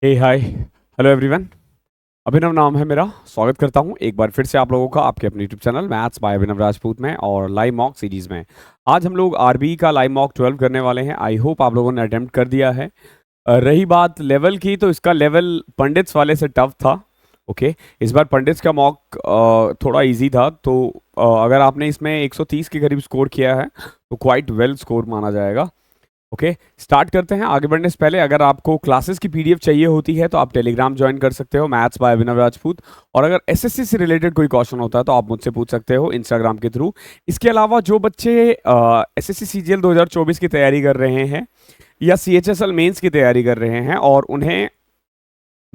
हे hi hello everyone. अभिनव नाम है मेरा। स्वागत करता हूं एक बार फिर से आप लोगों का आपके अपने यूट्यूब चैनल मैथ्स बाय अभिनव राजपूत में और लाइव मॉक सीरीज में। आज हम लोग आरबी का लाइव मॉक 12 करने वाले हैं। आई होप आप लोगों ने अटेम्प्ट कर दिया है। रही बात लेवल की, तो इसका लेवल पंडित्स वाले से टफ था। ओके, इस बार पंडित्स का मॉक थोड़ा इजी था, तो अगर आपने इसमें 130 के करीब स्कोर किया है तो क्वाइट वेल स्कोर माना जाएगा। ओके, स्टार्ट करते हैं। आगे बढ़ने से पहले अगर आपको क्लासेस की पीडीएफ चाहिए होती है तो आप टेलीग्राम ज्वाइन कर सकते हो, मैथ्स बाय अभिनव राजपूत। और अगर एसएससी से रिलेटेड कोई क्वेश्चन होता है तो आप मुझसे पूछ सकते हो इंस्टाग्राम के थ्रू। इसके अलावा जो बच्चे एसएससी सीजीएल 2024 की तैयारी कर रहे हैं या सीएचएसएल मेंस की तैयारी कर रहे हैं और उन्हें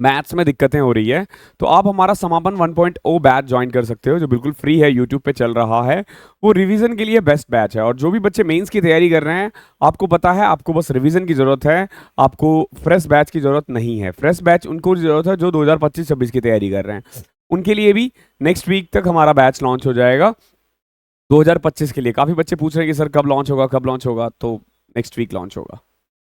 मैथ्स में दिक्कतें हो रही है, तो आप हमारा समापन 1.0 बैच ज्वाइन कर सकते हो, जो बिल्कुल फ्री है, यूट्यूब पे चल रहा है। वो रिवीजन के लिए बेस्ट बैच है। और जो भी बच्चे मेंस की तैयारी कर रहे हैं, आपको पता है आपको बस रिवीजन की ज़रूरत है, आपको फ्रेश बैच की ज़रूरत नहीं है। फ्रेश बैच उनको ज़रूरत है जो 2025-26 की तैयारी कर रहे हैं। उनके लिए भी नेक्स्ट वीक तक हमारा बैच लॉन्च हो जाएगा 2025 के लिए। काफ़ी बच्चे पूछ रहे हैं कि सर कब लॉन्च होगा, कब लॉन्च होगा, तो नेक्स्ट वीक लॉन्च होगा।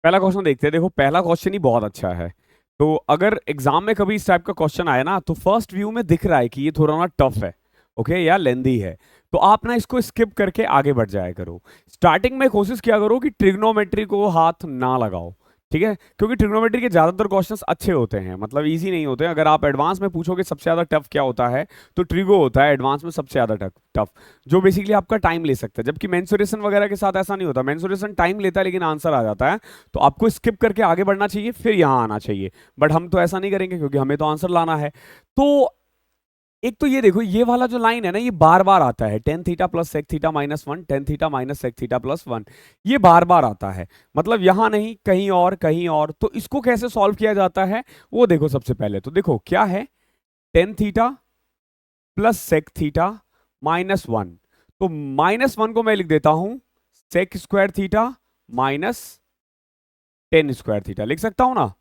पहला क्वेश्चन देखते हैं। देखो, पहला क्वेश्चन ही बहुत अच्छा है। तो अगर एग्जाम में कभी इस टाइप का क्वेश्चन आए ना, तो फर्स्ट व्यू में दिख रहा है कि ये थोड़ा ना टफ है, ओके, या लेंदी है, तो आप ना इसको स्किप करके आगे बढ़ जाया करो। स्टार्टिंग में कोशिश किया करो कि ट्रिग्नोमेट्री को हाथ ना लगाओ, ठीक है, क्योंकि ट्रिग्नोमेट्री के ज्यादातर क्वेश्चंस अच्छे होते हैं, मतलब इजी नहीं होते हैं। अगर आप एडवांस में पूछोगे सबसे ज्यादा टफ क्या होता है, तो ट्रिगो होता है एडवांस में सबसे ज्यादा टफ, जो बेसिकली आपका टाइम ले सकता है। जबकि मेंसुरेशन वगैरह के साथ ऐसा नहीं होता, मेंसुरेशन टाइम लेता है लेकिन आंसर आ जाता है। तो आपको स्किप करके आगे बढ़ना चाहिए, फिर यहाँ आना चाहिए। बट हम तो ऐसा नहीं करेंगे क्योंकि हमें तो आंसर लाना है। तो एक तो ये देखो, ये वाला जो लाइन है ना, ये बार बार आता है, tan theta plus sec theta minus one, tan theta minus sec theta plus one. ये बार बार आता है, मतलब यहां नहीं, कहीं और कहीं और। तो इसको कैसे सॉल्व किया जाता है वो देखो। सबसे पहले तो देखो क्या है, tan theta plus sec theta minus one. तो माइनस वन को मैं लिख देता हूं sec square theta minus tan square theta, लिख सकता हूं ना।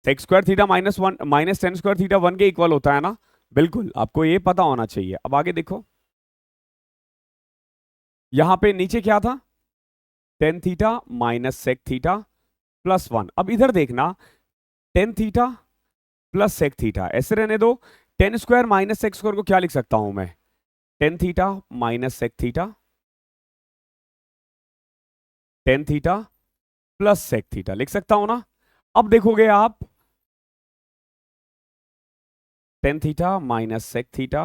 Sec square theta minus one minus tan square theta one के इक्वल होता है ना। बिल्कुल, आपको ये पता होना चाहिए। अब आगे देखो, यहां पे नीचे क्या था, tan theta minus sec theta plus one. अब इधर देखना, tan theta plus sec theta ऐसे रहने दो। Tan square minus sec square को क्या लिख सकता हूं मैं, tan theta minus sec theta, tan theta plus sec theta लिख सकता हूं ना। अब देखोगे आप, tan theta minus sec theta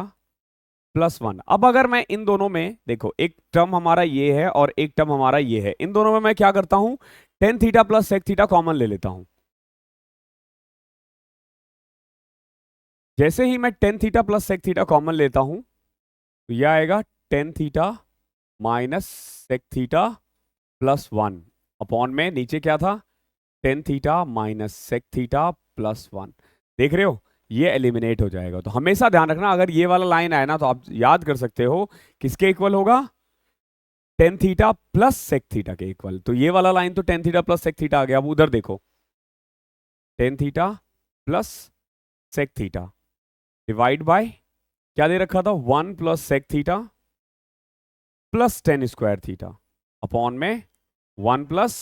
plus one. अब अगर मैं इन दोनों में देखो, एक टर्म हमारा ये है और एक टर्म हमारा ये है, इन दोनों में मैं क्या करता हूं, tan theta plus sec theta common ले लेता हूं। जैसे ही मैं tan theta plus sec theta common लेता हूं, तो यह आएगा tan theta minus sec theta plus one upon में नीचे क्या था, tan theta minus sec theta plus one. देख रहे हो, ये एलिमिनेट हो जाएगा। तो हमेशा ध्यान रखना, अगर ये वाला लाइन आए ना, तो आप याद कर सकते हो किसके इक्वल होगा, tan theta plus sec theta के इक्वल। तो ये वाला लाइन तो tan theta plus sec theta आ गया। अब उधर देखो, tan theta plus sec theta divide by क्या दे रखा था, one plus sec theta plus tan square theta upon में वन प्लस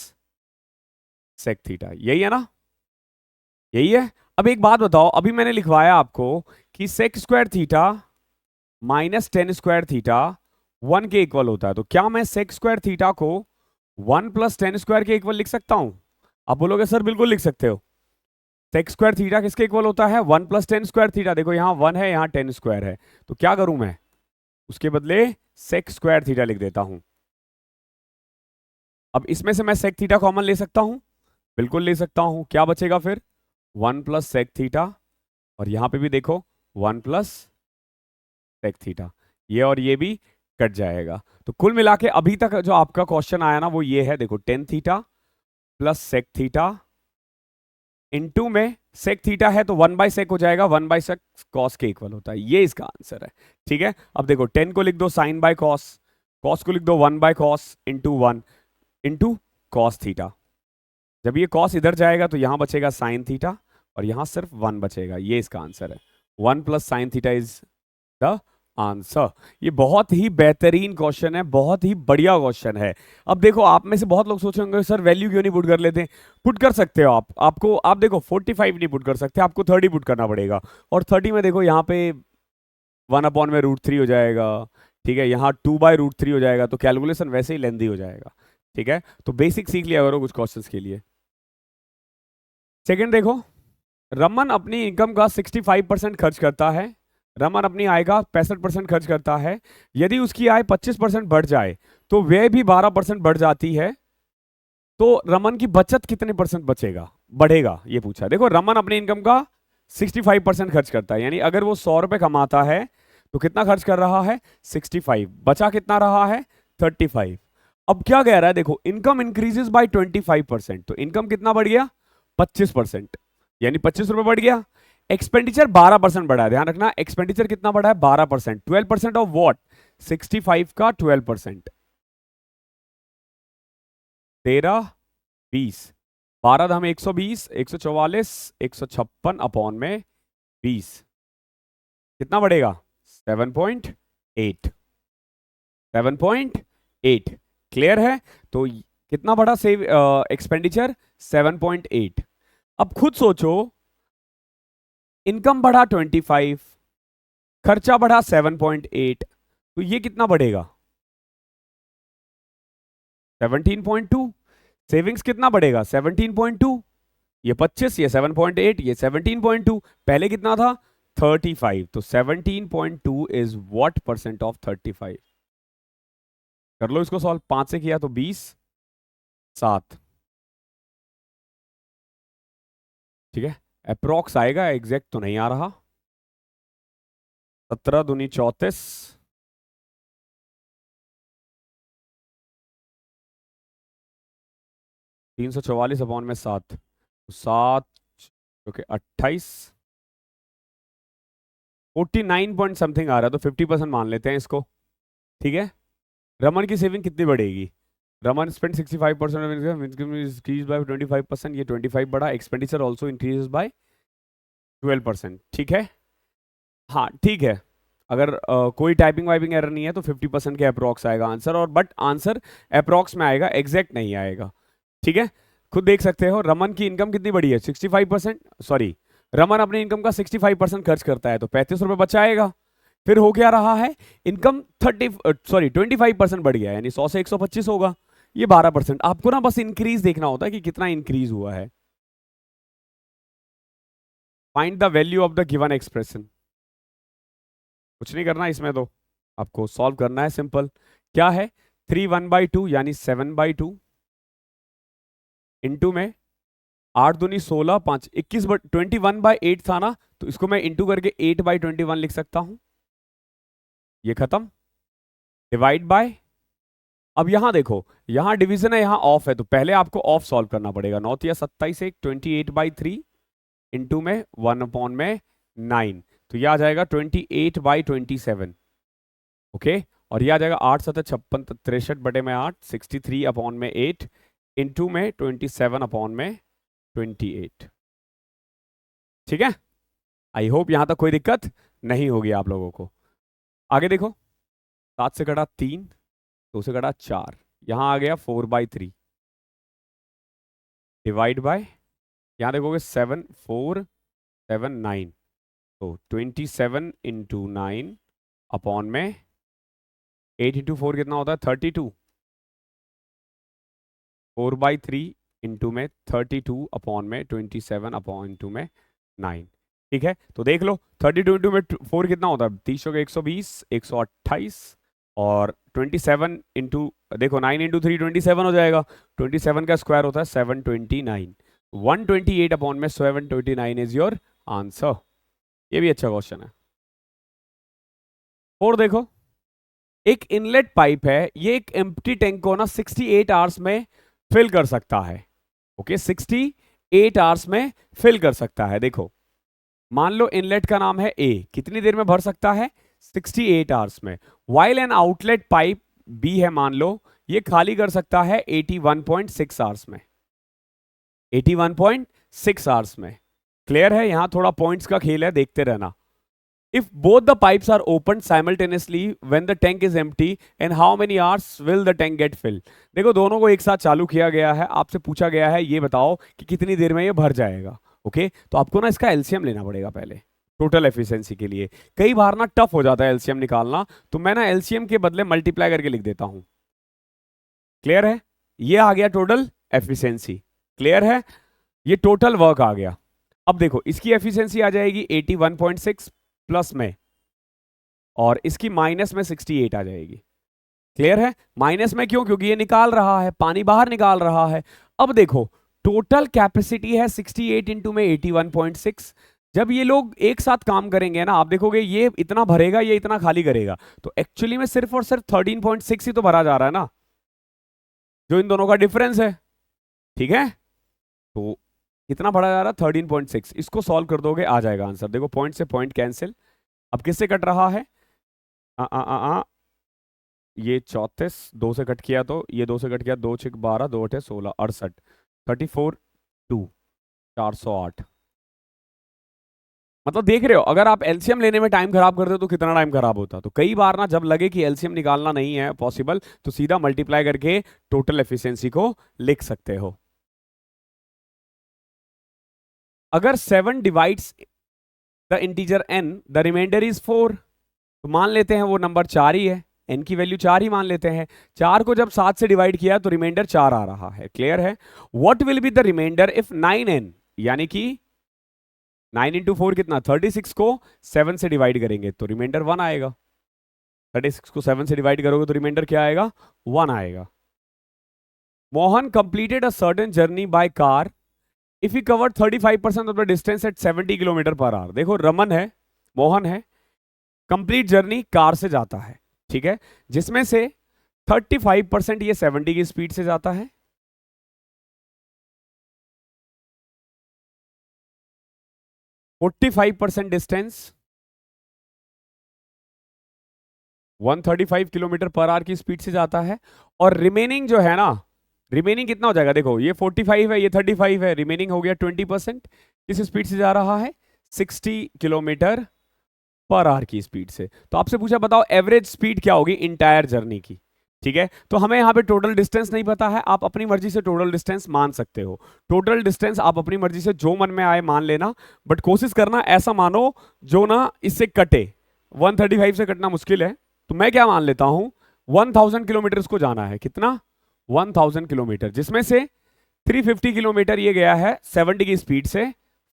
सेक थीटा। यही है ना, यही है। अब एक बात बताओ, अभी मैंने लिखवाया आपको कि sec square theta minus tan square theta one के इक्वल होता है। तो क्या मैं सेक स्क्वायर थीटा को वन प्लस टेन स्क्वायर के इक्वल लिख सकता हूं? आप बोलोगे सर बिल्कुल लिख सकते हो। सेक स्क्वायर थीटा किसके इक्वल होता है, one plus tan square theta. देखो यहाँ वन है, यहाँ टेन स्क्वायर है, तो क्या करूं मैं, उसके बदले सेक स्क्वायर थीटा लिख देता हूं। अब इसमें से मैं सेक थीटा कॉमन ले सकता हूं, बिल्कुल ले सकता हूं। क्या बचेगा फिर, वन प्लस सेक थीटा, और यहां पे भी देखो वन प्लस सेक थीटा, ये और ये भी कट जाएगा। तो कुल मिला के अभी तक जो आपका क्वेश्चन आया ना, वो ये है। देखो, tan theta plus sec theta into में सेक थीटा है तो वन बाई सेक हो जाएगा, वन बाई सेक कॉस के इक्वल होता है। ये इसका आंसर है, ठीक है। अब देखो, टेन को लिख दो साइन बाय कॉस, कॉस को लिख दो one by cos into one into cos theta. जब ये कॉस इधर जाएगा तो यहां बचेगा साइन थीटा और यहां सिर्फ वन बचेगा। ये इसका आंसर है, one plus sine theta is the answer. ये बहुत ही बेहतरीन क्वेश्चन है, बहुत ही बढ़िया क्वेश्चन है। अब देखो, आप में से बहुत लोग सोचेंगे सर वैल्यू क्यों नहीं पुट कर लेते। पुट कर सकते हो आप देखो 45 नहीं पुट कर सकते, आपको 30 पुट करना पड़ेगा। और 30 में देखो यहाँ पे 1/√3 हो जाएगा, ठीक है, यहाँ 2/√3 हो जाएगा, तो कैलकुलेशन वैसे ही लेंदी हो जाएगा। ठीक है, तो बेसिक सीख लिया करो कुछ क्वेश्चंस के लिए। सेकंड देखो, रमन अपनी इनकम का 65% खर्च करता है। रमन अपनी आय का 65% खर्च करता है। यदि उसकी आय 25% बढ़ जाए तो व्यय भी 12% बढ़ जाती है, तो रमन की बचत कितने परसेंट बचेगा बढ़ेगा, ये पूछा। देखो, रमन अपनी इनकम का 65% खर्च करता है, यानी अगर वो 100 रुपए कमाता है तो कितना खर्च कर रहा है 65, बचा कितना रहा है 35। अब क्या कह रहा है, देखो इनकम इंक्रीजेस बाय 25%, तो इनकम कितना बढ़ गया 25%, यानी 25 रुपए बढ़ गया। एक्सपेंडिचर 12% बढ़ा है, ध्यान रखना एक्सपेंडिचर कितना बढ़ा है 12%। 12% ऑफ व्हाट 65 का 12%, 13 20, 12 धाम 120, 144, 156 अपॉन में 20, कितना बढ़ेगा 7.8, 7.8। क्लियर है, तो कितना बढ़ा सेव एक्सपेंडिचर 7.8। अब खुद सोचो, इनकम बढ़ा 25, खर्चा बढ़ा 7.8, तो ये कितना बढ़ेगा 17.2। सेविंग्स कितना बढ़ेगा 17.2, ये 25, ये 7.8, ये 17.2, पहले कितना था 35, तो 17.2 इज व्हाट परसेंट ऑफ 35। कर लो इसको सॉल्व, 5 से किया तो 20, 7, ठीक है, अप्रोक्स आएगा, एग्जैक्ट तो नहीं आ रहा। 17 दूनी 34, 344 अपॉन में 7, 7 ओके 28, 49 पॉइंट समथिंग आ रहा है, तो 50% मान लेते हैं इसको। ठीक है, रमन की सेविंग कितनी बढ़ेगी, रमन स्पेंड 65% इंक्रीज बाय 25%, ये 25 बढ़ा। एक्सपेंडिचर ऑल्सो इंक्रीज बाय 12%, ठीक है। हाँ ठीक है, अगर कोई टाइपिंग वाइपिंग एरर नहीं है तो 50% के अप्रोक्स आएगा आंसर, और बट आंसर अप्रोक्स में आएगा, एग्जैक्ट नहीं आएगा। ठीक है, खुद देख सकते हो, रमन की इनकम कितनी बढ़ी है 65%, सॉरी रमन अपनी इनकम का 65% खर्च करता है, तो 35 रुपए बचाएगा। फिर हो क्या रहा है, इनकम 25% बढ़ गया, यानी 100 से 125 होगा, ये 12%। आपको ना बस इंक्रीज देखना होता है कि कितना इंक्रीज हुआ है। Find the value of the given expression, कुछ नहीं करना इसमें, तो आपको सॉल्व करना है, सिंपल। क्या है 3 1/2 यानी 7/2, इंटू में 8 दूनी 16, 5 21, 21/8 था ना, तो इसको मैं इंटू करके 8/21 लिख सकता हूं, ये खत्म। डिवाइड बाय, अब यहां देखो, यहां डिवीजन है, यहां ऑफ है, तो पहले आपको ऑफ सॉल्व करना पड़ेगा। 9 या 27 1, 28/3 इंटू में 1/9, तो यह आ जाएगा 28/27, ओके। और यह आ जाएगा 8 7 56, 63/8, 63/8 इंटू में 27/28। ठीक है, आई होप यहां तक कोई दिक्कत नहीं होगी आप लोगों को। आगे देखो, 7 से कटा 3, 2 से कटा 4, यहां आ गया 4/3, डिवाइड बाय, यहां देखोगे 7 4 7 9, तो 27 इंटू 9 अपॉन में 8 इंटू 4 कितना होता है 32, 4/3 इंटू में 32 अपॉन में 27 अपॉन इंटू में 9। ठीक है, तो देख लो 32 इंटू में 4 कितना होता है 30 के 120, 128, और 27 इंटू, देखो 9 इंटू 3 27 हो जाएगा, 27 का स्क्वायर होता है 729, 128 अपॉन में 729 इज योर आंसर। ये भी अच्छा क्वेश्चन है। और देखो, एक इनलेट पाइप है, ये एक एम्प्टी टैंक को ना 68 आवर्स में फिल कर सकता है, ओके 68 आवर्स में फिल कर सकता है। देखो, मान लो इनलेट का नाम है ए, कितनी देर में भर सकता है 68 आवर्स में। While an outlet pipe B है, मान लो ये खाली कर सकता है 81.6 आवर्स में, 81.6 आवर्स में। क्लियर है, यहां थोड़ा पॉइंट्स का खेल है, देखते रहना। If both the pipes are opened simultaneously when the tank is empty, and how many hours will the tank get filled? देखो दोनों को एक साथ चालू किया गया है, आपसे पूछा गया है ये बताओ कि कितनी देर में ये भर जाएगा। ओके तो आपको ना इसका एलसीएम लेना पड़ेगा पहले टोटल एफिशिएंसी के लिए। कई बार ना टफ हो जाता है एलसीएम निकालना, तो मैं ना एलसीएम के बदले मल्टीप्लाई करके लिख देता हूं। क्लियर है? ये आ गया टोटल एफिशिएंसी। क्लियर है? ये टोटल वर्क आ गया। अब देखो इसकी एफिशिएंसी आ जाएगी 81.6 प्लस में, और इसकी माइनस में 68 आ जाएगी। क्लियर है? माइनस में क्यों? क्योंकि ये निकाल रहा है, पानी बाहर निकाल रहा है। अब देखो टोटल कैपेसिटी है 68 इंटू में 81.6। जब ये लोग एक साथ काम करेंगे ना, आप देखोगे ये इतना भरेगा, ये इतना खाली करेगा, तो एक्चुअली में सिर्फ और सिर्फ 13.6 ही तो भरा जा रहा है ना, जो इन दोनों का डिफरेंस है। ठीक है, तो कितना भरा जा रहा है? 13.6। इसको सॉल्व कर दोगे आ जाएगा आंसर। देखो पॉइंट से पॉइंट कैंसिल। अब किससे कट रहा है? ये 34 2 से कट किया, तो ये 2 से कट किया, 2 6 12 2 8 16 68 34 2 408। मतलब देख रहे हो, अगर आप एलसीएम लेने में टाइम खराब करते हो तो कितना टाइम खराब होता। तो कई बार ना जब लगे कि एलसीएम निकालना नहीं है पॉसिबल, तो सीधा मल्टीप्लाई करके टोटल एफिशिएंसी को लिख सकते हो। अगर 7 divides the integer n, the remainder is 4, तो मान लेते हैं वो नंबर 4 ही है, n की वैल्यू 4 ही मान लेते हैं। 4 को जब 7 से डिवाइड किया तो रिमाइंडर 4 आ रहा है। क्लियर है? What will be the remainder if 9n, यानी कि 9 इंटू 4 कितना? 36 को 7 से डिवाइड करेंगे तो रिमाइंडर 1 आएगा। 36 को 7 से डिवाइड करोगे तो रिमाइंडर क्या आएगा? 1 आएगा। Mohan completed a certain journey by car if he covered 35% of the distance at 70 kilometre per hour. देखो रमन है, मोहन है, कंप्लीट जर्नी कार से जाता है, ठीक है, जिसमें से 35% ये 70 की स्पीड से जाता है, 45% डिस्टेंस 135 किलोमीटर पर आवर की स्पीड से जाता है, और रिमेनिंग जो है ना, रिमेनिंग कितना हो जाएगा? देखो ये 45 है, ये 35 है, रिमेनिंग हो गया 20%। किस स्पीड से जा रहा है? 60 किलोमीटर पर आवर की स्पीड से। तो आपसे पूछा बताओ एवरेज स्पीड क्या होगी इंटायर जर्नी की। ठीक है, तो हमें यहाँ पे टोटल डिस्टेंस नहीं पता है, आप अपनी मर्जी से टोटल डिस्टेंस मान सकते हो। टोटल डिस्टेंस आप अपनी मर्जी से जो मन में आए मान लेना, बट कोशिश करना ऐसा मानो जो ना इससे कटे। 135 से कटना मुश्किल है, तो मैं क्या मान लेता हूं 1000 किलोमीटर को जाना है। कितना? 1000 किलोमीटर, जिसमें से 350 किलोमीटर ये गया है 70 की स्पीड से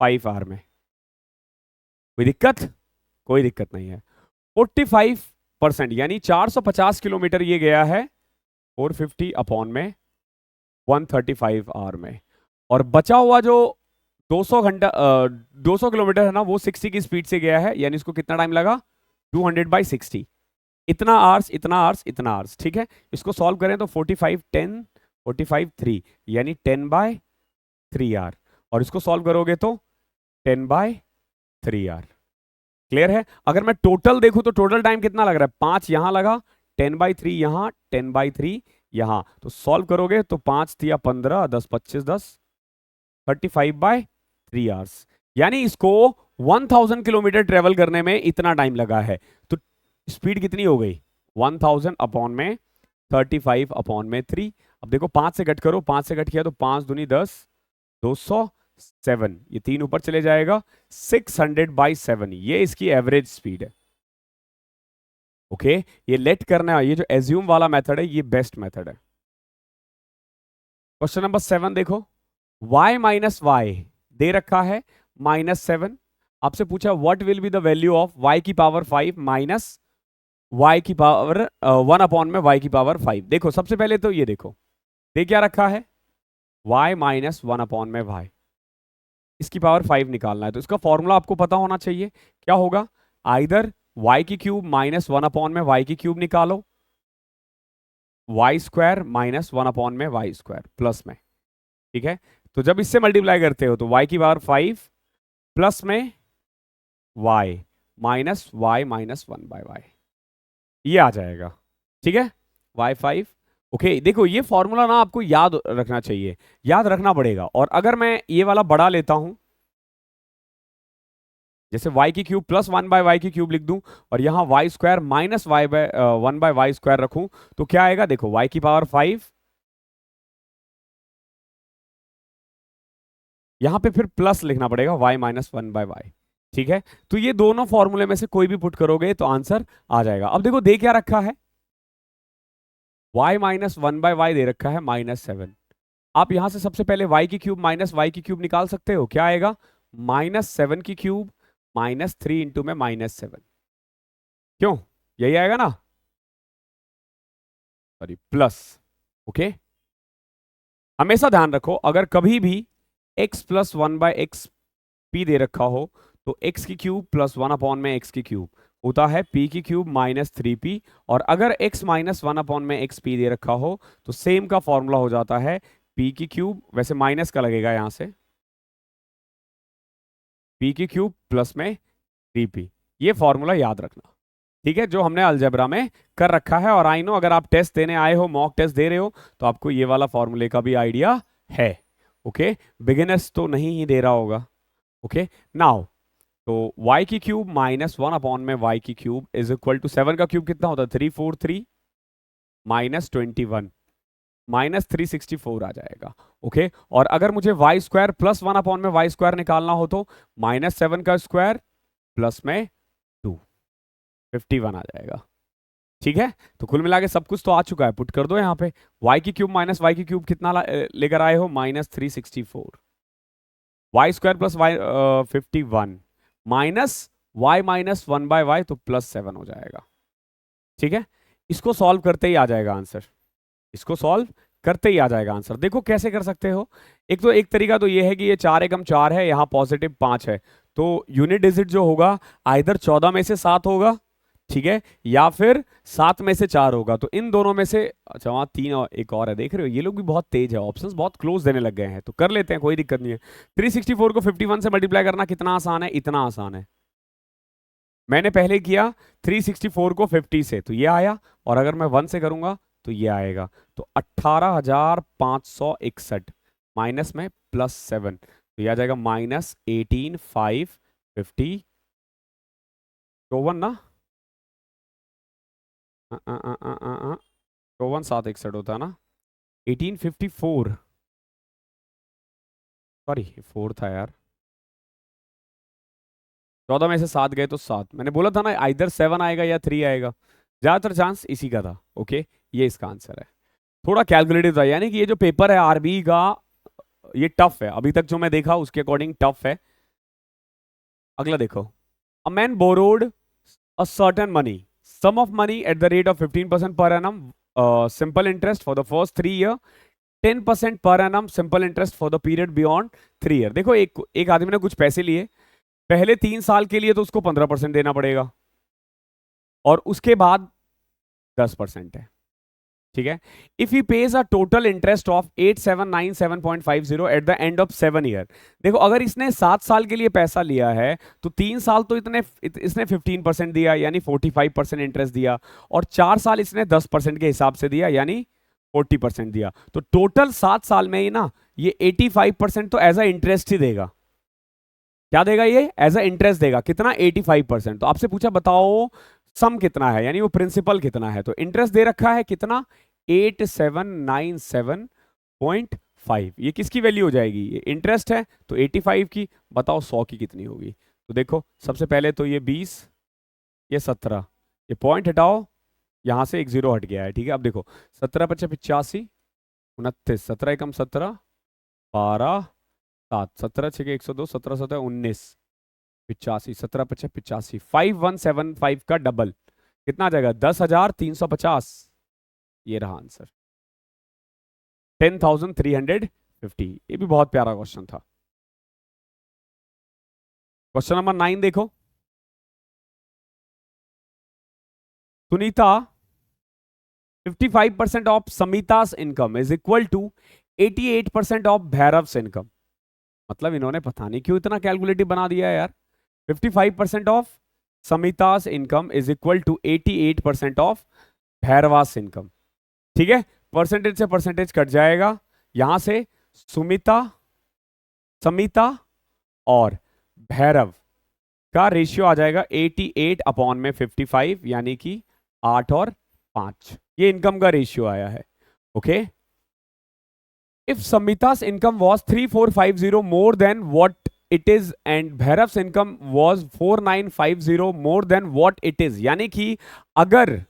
5 आवर में। कोई दिक्कत? कोई दिक्कत नहीं है। 45% यानी 450 किलोमीटर ये गया है 450 अपॉन में 135 आवर में, और बचा हुआ जो 200 किलोमीटर है ना, वो 60 की स्पीड से गया है, यानी इसको कितना टाइम लगा? 200/60। इतना आवर्स, इतना आवर्स, इतना आवर्स। ठीक है, इसको सॉल्व करें तो 45 10 45 3 यानी 10/3 आवर, और इसको सॉल्व करोगे तो 10/3 आवर। क्लियर है? अगर मैं टोटल देखूं तो टोटल टाइम कितना लग रहा है? 5 यहां लगा, 10/3 यहां, 10/3 यहां, तो सॉल्व करोगे तो 5 दिया 15 10 25 10 35/3 आवर्स, यानी इसको 1000 किलोमीटर ट्रेवल करने में इतना टाइम लगा है। तो स्पीड कितनी हो गई? 1000 अपॉन में 35 अपॉन में 3। अब देखो 5 से कट करो, 5 से कट किया तो 5 दूनी 10, 207, ये 3 ऊपर चले जाएगा, 600/7 ये इसकी एवरेज स्पीड है। ओके, ये लेट करना, ये जो एज्यूम वाला मेथड है ये बेस्ट मेथड है। क्वेश्चन नंबर 7 देखो, y माइनस वाई दे रखा है -7। आपसे पूछा what will be the value of y की पावर 5 माइनस y की पावर 1 अपॉन में y की पावर 5। देखो सबसे पहले तो ये देखो दे क्या रखा है, y माइनस 1 अपॉन में y, इसकी पावर 5 निकालना है, तो इसका फॉर्मूला आपको पता होना चाहिए। क्या होगा? आइदर y की क्यूब माइनस 1 अपॉन में y की क्यूब निकालो, y स्क्वायर माइनस 1 अपॉन में y स्क्वायर प्लस में। ठीक है, तो जब इससे मल्टीप्लाई करते हो तो y की पावर 5 प्लस में y minus y minus 1/y ये आ जाएगा। ठीक है, y5। ओके, देखो ये फॉर्मूला ना आपको याद रखना चाहिए, याद रखना पड़ेगा। और अगर मैं ये वाला बढ़ा लेता हूं जैसे y की क्यूब प्लस 1/y की क्यूब लिख दूं और यहां y square minus y by 1/y square रखूं तो क्या आएगा, देखो y की पावर 5, यहां पे फिर प्लस लिखना पड़ेगा y माइनस 1/y। ठीक है, तो ये दोनों फॉर्मूले में से कोई भी पुट करोगे तो आंसर आ जाएगा। अब देखो दे क्या रखा है, y माइनस 1/y दे रखा है -7। आप यहां से सबसे पहले y की क्यूब माइनस y की क्यूब निकाल सकते हो, क्या आएगा -7 की क्यूब -3 इंटू में -7, क्यों यही आएगा ना, सॉरी प्लस। ओके, हमेशा ध्यान रखो अगर कभी भी x प्लस 1/x p दे रखा हो तो x की क्यूब प्लस 1 अपॉन में x की क्यूब होता है p की क्यूब -3p, और अगर x माइनस 1 अपॉन में x p दे रखा हो तो सेम का फॉर्मूला हो जाता है p की क्यूब, वैसे माइनस का लगेगा यहां से, p की क्यूब प्लस में 3p। ये फॉर्मूला याद रखना, ठीक है, जो हमने अलजेब्रा में कर रखा है। और आई नो अगर आप टेस्ट देने आए हो, मॉक टेस्ट दे रहे हो, तो आपको ये वाला फॉर्मूले का भी आइडिया है। ओके, बिगिनर्स तो नहीं ही दे रहा होगा। ओके, नाउ तो y की क्यूब -1 अपॉन में y की क्यूब इज इक्वल टू 7 का क्यूब कितना होता है 343 -21 -364 आ जाएगा। ओके, और अगर मुझे y स्क्वायर प्लस 1 अपॉन में y स्क्वायर निकालना हो तो -7 का स्क्वायर प्लस में 2 51 आ जाएगा। ठीक है, तो कुल मिला के सब कुछ तो आ चुका है, पुट कर दो यहाँ पे। y की क्यूब माइनस वाई की क्यूब कितना लेकर आए हो -364, y square plus y 51 minus y minus 1/y तो +7 हो जाएगा। ठीक है, इसको सॉल्व करते ही आ जाएगा आंसर, इसको सॉल्व करते ही आ जाएगा आंसर। देखो कैसे कर सकते हो, एक तो एक तरीका तो ये है कि ये 4 एकम 4 है, यहाँ पॉजिटिव 5 है, तो यूनिट डिजिट जो होगा आइदर 14 में से 7 होगा, ठीक है, या फिर 7 में से 4 होगा। तो इन दोनों में से, अच्छा वहां 3 और एक और है, देख रहे हो ये लोग भी बहुत तेज है, ऑप्शंस बहुत क्लोज देने लग गए हैं, तो कर लेते हैं, कोई दिक्कत नहीं है। 364 को 51 से मल्टीप्लाई करना कितना आसान है, इतना आसान है। मैंने पहले किया 364 को 50 से तो ये आया, और अगर मैं 1 से करूंगा तो ये आएगा, तो 18,561 माइनस में +7 तो ये आ जाएगा -18,550 54 ना, 54,761 होता है ना, 1854, सॉरी 4 था यार, 14 में से 7 गए तो 7, मैंने बोला था ना आइदर 7 आएगा या 3 आएगा, ज्यादातर चांस इसी का था। ओके, ये इसका आंसर है। थोड़ा कैलकुलेटिव था, यानी कि ये जो पेपर है आरबी का ये टफ है, अभी तक जो मैं देखा उसके अकॉर्डिंग टफ है। अगला देखो, a man borrowed a certain money, sum of money at the rate of 15% per annum, simple interest for the first 3 year, 10% per annum simple interest for the period beyond 3 year. देखो एक आदमी ने कुछ पैसे लिए, पहले 3 साल के लिए तो उसको 15% देना पड़ेगा, और उसके बाद 10% है। ठीक है, if he page a total interest of 8797.50 at the end of 7 year. देखो अगर इसने 7 साल के लिए पैसा लिया है तो 3 साल तो इसने 15% दिया यानी 45% इंटरेस्ट दिया, और 4 साल इसने 10% के हिसाब से दिया यानी 40% दिया, तो टोटल 7 साल में ही ना ये 85% तो एज अ इंटरेस्ट ही देगा। क्या देगा ये, एज अ इंटरेस्ट देगा, कितना 85%। तो आपसे पूछा बताओ सम कितना है, यानी वो प्रिंसिपल कितना है, तो इंटरेस्ट दे रखा है कितना 8797.5, ये किसकी वैल्यू हो जाएगी, ये इंटरेस्ट है तो 85 की, बताओ 100 की कितनी होगी। तो देखो सबसे पहले तो ये 20, ये 17, ये पॉइंट हटाओ, यहां से एक जीरो हट गया है। ठीक है, अब देखो 17 × 85 29, 17 एकम 17 12 7, 17 × 102, 17 17 19 85, 17 × 85 5175 का डबल कितना आ जाएगा 10,350, ये रहा आंसर 10,350। ये भी बहुत प्यारा क्वेश्चन था। क्वेश्चन नंबर 9 देखो, Sunita 55% of Samita's income is equal to 88% of Bhairav's income. मतलब इन्होंने पता नहीं क्यों इतना कैलकुलेटिव बना दिया है यार। 55% of Samita's income is equal to 88% of Bhairav's income. ठीक है, परसेंटेज से परसेंटेज कट जाएगा, यहां से सुमिता, समिता और भैरव इसका रेशियो आ जाएगा 88 अपॉन में 55, यानी कि 8 और 5, ये इनकम का रेशियो आया है। Okay, if Samita's income was 3450 more than what it is and Bhairav's income was 4950 more than what it is, यानी कि अगर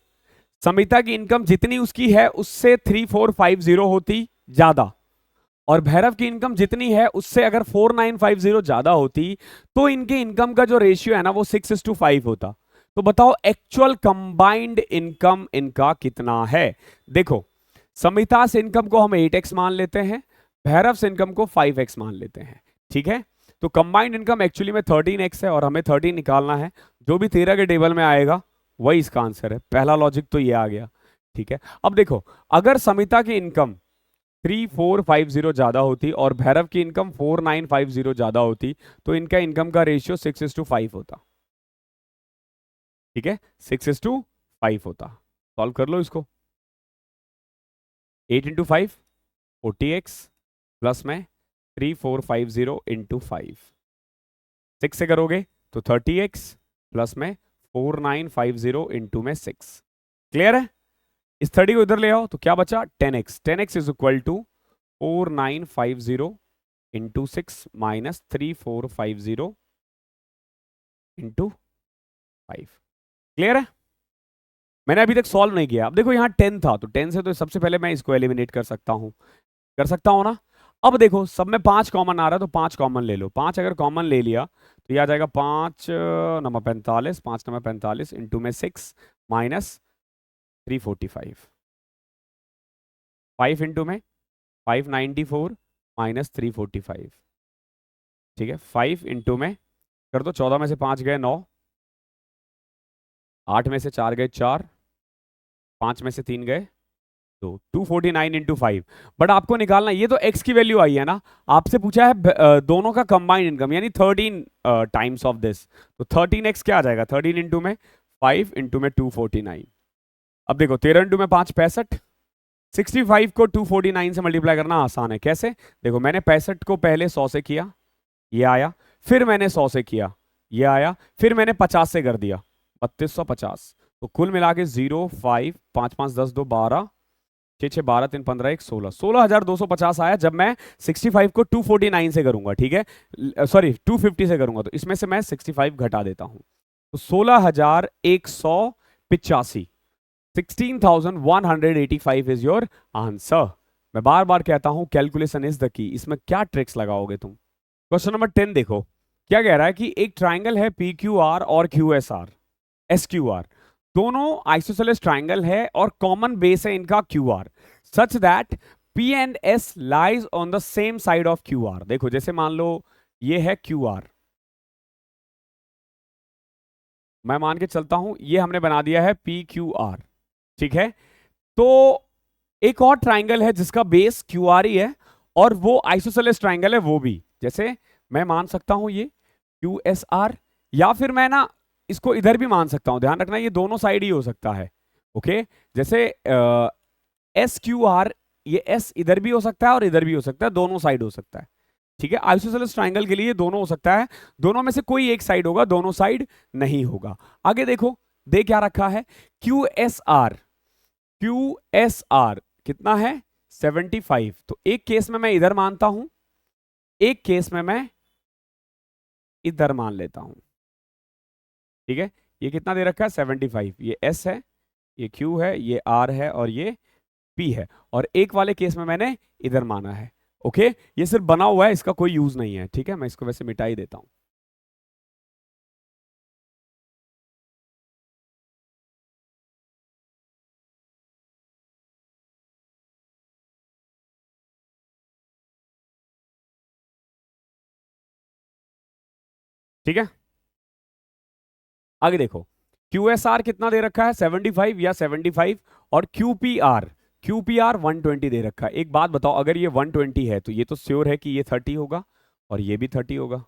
समिता की इनकम जितनी उसकी है उससे 3450 होती ज्यादा और भैरव की इनकम जितनी है उससे अगर 4950 ज्यादा होती तो इनके इनकम का जो रेशियो है ना वो 6:5 होता। तो बताओ एक्चुअल कंबाइंड इनकम इनका कितना है। देखो, समिता से इनकम को हम 8x मान लेते हैं, भैरव से इनकम को 5x मान लेते हैं। ठीक है, तो कंबाइंड इनकम एक्चुअली में 13x है और हमें 13 निकालना है। जो भी 13 के टेबल में आएगा वही इसका आंसर है। पहला लॉजिक तो ये आ गया। ठीक है, अब देखो, अगर समिता की इनकम 3450 ज्यादा होती और भैरव की इनकम 4950 ज्यादा होती तो इनका इनकम का रेशियो 6:5 होता। ठीक है, 6:5 होता। सॉल्व कर लो इसको। 8 × 5 40x प्लस में 3450 × 5, 6 से करोगे तो 30x प्लस में 4950 इंटू में 6। क्लियर है? इस 30 को इधर ले आओ तो क्या बचा 10x। 10x is equal to 4950 into 6 minus 3450 into 5। Clear है? मैंने अभी तक सॉल्व नहीं किया। अब देखो यहाँ 10 था तो 10 से तो सबसे पहले मैं इसको एलिमिनेट कर सकता हूं ना। अब देखो सब में 5 कॉमन आ रहा है तो 5 कॉमन ले लो। 5 अगर कॉमन ले लिया तो ये आ जाएगा 5 नंबर 45, 5 नंबर 45 इंटू में 6 माइनस 345, 5 इंटू में 594 माइनस 345। ठीक है, 5 इंटू में कर दो, 14 में से 5 गए 9, 8 में से 4 गए 4, 5 में से 3 गए 2, 249 इंटू 5। बट आपको निकालना, ये तो x की वैल्यू आई है ना, आपसे पूछा है दोनों का कंबाइंड इनकम यानी 13 टाइम्स ऑफ दिस, तो 13x क्या आ जाएगा 13 इंटू में 5 इंटू में 249। अब देखो 13 इंटू में 5 65, 65 को 249 से मल्टीप्लाई करना आसान है। कैसे? देखो मैंने 65 को पहले 100 से किया, ये आया, फिर मैंने 100 से किया, ये आया, फिर मैंने 50 से कर दिया 3250। तो कुल मिला के 0 5 5 5 10 2 12 6 6 12 3 15 1 16, 16,250 आया जब मैं 65 को 249 से करूंगा। ठीक है, सॉरी 250 से करूंगा तो इसमें से मैं 65 घटा देता हूं तो 16,185, 16,185 इज योर आंसर। मैं बार बार कहता हूं कैलकुलेशन इज द की। इसमें क्या ट्रिक्स लगाओगे तुम। क्वेश्चन नंबर 10 देखो, क्या कह रहा है कि एक ट्राइंगल है PQR और QSR SQR, दोनों आइसोसेलेस ट्राइंगल है और कॉमन बेस है इनका QR, such that P and S lies on the same side of QR। देखो जैसे मान लो ये है QR, मैं मान के चलता हूं ये हमने बना दिया है PQR। ठीक है, तो एक और ट्राइंगल है जिसका बेस QR ही है और वो आइसोसेलेस ट्राइंगल है वो भी, जैसे मैं मान सकता हूं ये QSR, या फिर मैं ना इसको इधर भी मान सकता हूं। ध्यान रखना ये दोनों साइड ही हो सकता है। ओके, जैसे SQR, ये S इधर भी हो सकता है और इधर भी हो सकता है, दोनों साइड हो सकता है। ठीक है, आइसोसेलेस ट्राइंगल के लिए दोनों हो सकता है, दोनों में से कोई एक साइड होगा, दोनों साइड नहीं होगा। आगे देखो, दे क्या रखा है QSR, QSR कितना है 75। तो एक केस में मैं इधर मानता हूं, एक केस में मैं इधर मान लेता हूं। ठीक है, ये कितना दे रखा है 75, ये S है, ये Q है, ये R है और ये P है, और एक वाले केस में मैंने इधर माना है। ओके, ये सिर्फ बना हुआ है, इसका कोई यूज नहीं है। ठीक है, मैं इसको वैसे मिटा ही देता हूं। ठीक है, आगे देखो, QSR कितना दे रखा है 75 या 75, और QPR, QPR 120 दे रखा है। एक बात बताओ, अगर ये 120 है तो ये तो श्योर है कि ये 30 होगा और ये भी 30 होगा।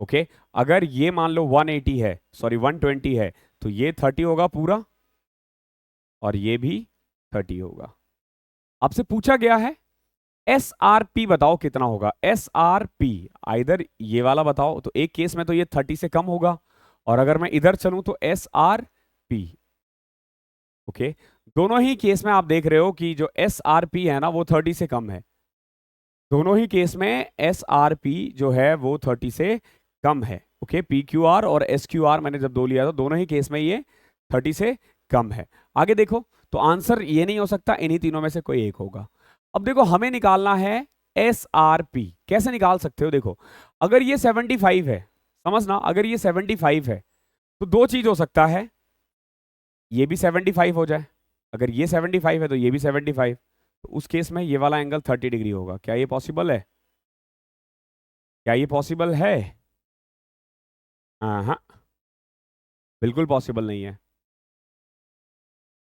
ओके, अगर ये मान लो 180 है, सॉरी 120 है, तो ये 30 होगा पूरा और ये भी 30 होगा। आपसे पूछा गया है एस आर पी बताओ कितना होगा, एस आर पी आइदर ये वाला बताओ, तो एक केस में तो ये 30 से कम होगा, और अगर मैं इधर चलूं तो एस आर पी, ओके, दोनों ही केस में आप देख रहे हो कि जो एस आर पी है ना वो 30 से कम है, दोनों ही केस में एस आर पी जो है वो 30 से कम है, ओके, पी क्यू आर और एस क्यू आर मैंने जब दो लिया था, दोनों ही केस में ये 30 से कम है। आगे देखो, तो आंसर ये नहीं हो सकता, इन्हीं तीनों में से कोई एक होगा। अब देखो हमें निकालना है एस आर पी, कैसे निकाल सकते हो, देखो अगर ये 75 है, समझना अगर ये 75 है तो दो चीज हो सकता है, ये भी 75 हो जाए, अगर ये 75 है तो ये भी 75, तो उस केस में ये वाला एंगल 30 डिग्री होगा। क्या ये पॉसिबल है, क्या ये पॉसिबल है? हाँ, बिल्कुल पॉसिबल नहीं है,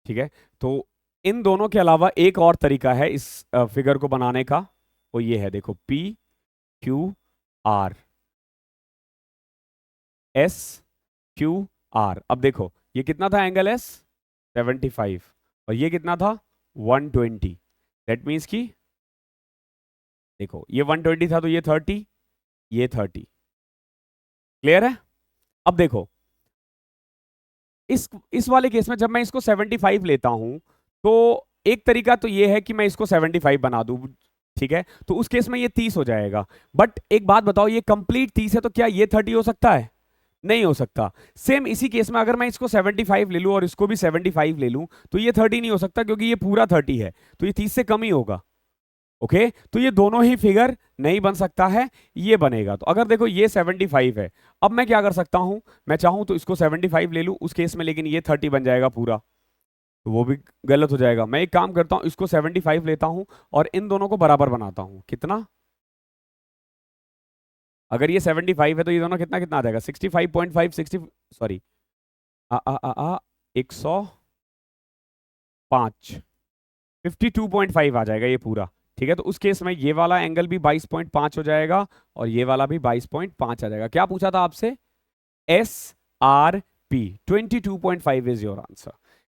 ठीक है। तो इन दोनों के अलावा एक और तरीका है इस फिगर को बनाने का, वो ये है, देखो P Q R, S Q R. अब देखो ये कितना था एंगल एस, 75, और ये कितना था 120, दैट मीन्स कि देखो ये 120 था तो ये 30, ये 30, क्लियर है। अब देखो इस वाले केस में जब मैं इसको 75 लेता हूं, तो एक तरीका तो ये है कि मैं इसको 75 बना दूं, ठीक है, तो उस केस में ये 30 हो जाएगा। बट एक बात बताओ, ये कंप्लीट 30 है तो क्या ये 30 हो सकता है? नहीं हो सकता। सेम इसी केस में अगर मैं इसको 75 ले लूं और इसको भी 75 ले लूं, तो ये 30 नहीं हो सकता क्योंकि ये पूरा 30 है, तो ये 30 से कम ही होगा, ओके, तो ये दोनों ही फिगर नहीं बन सकता है, ये बनेगा। तो अगर देखो ये 75 है, अब मैं क्या कर सकता हूं, मैं चाहूं तो इसको 75 ले लूं उस केस में, लेकिन ये 30 बन जाएगा पूरा, तो वो भी गलत हो जाएगा। मैं एक काम करता हूं, इसको 75 लेता हूं और इन दोनों को बराबर बनाता हूं, कितना, अगर ये 75 है तो ये दोनों कितना कितना आ जाएगा, 65.5, 60, सॉरी, आ आ आ आ 105, 52.5 आ जाएगा ये पूरा, ठीक है। तो उस केस में ये वाला एंगल भी 22.5 हो जाएगा और ये वाला भी 22.5 आ जाएगा। क्या पूछा था आपसे, S R P 22.5 is your answer.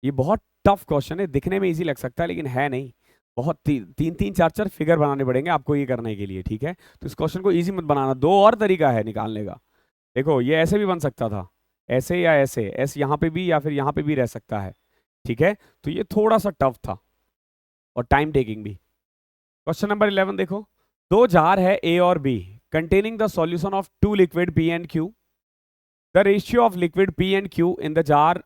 ये बहुत टफ क्वेश्चन है, दिखने में इजी लग सकता है लेकिन है नहीं, बहुत तीन तीन चार चार फिगर बनाने पड़ेंगे आपको ये करने के लिए, ठीक है। तो इस क्वेश्चन को इजी मत बनाना, दो और तरीका है निकालने का। देखो ये ऐसे भी बन सकता था, ऐसे या ऐसे, एस यहाँ पे भी या फिर यहाँ पे भी रह सकता है, ठीक है। तो ये थोड़ा सा टफ था और टाइम टेकिंग भी। क्वेश्चन नंबर 11 देखो, दो जार है ए और B containing the solution of two liquid P and Q, the ratio of liquid P and Q in the jar,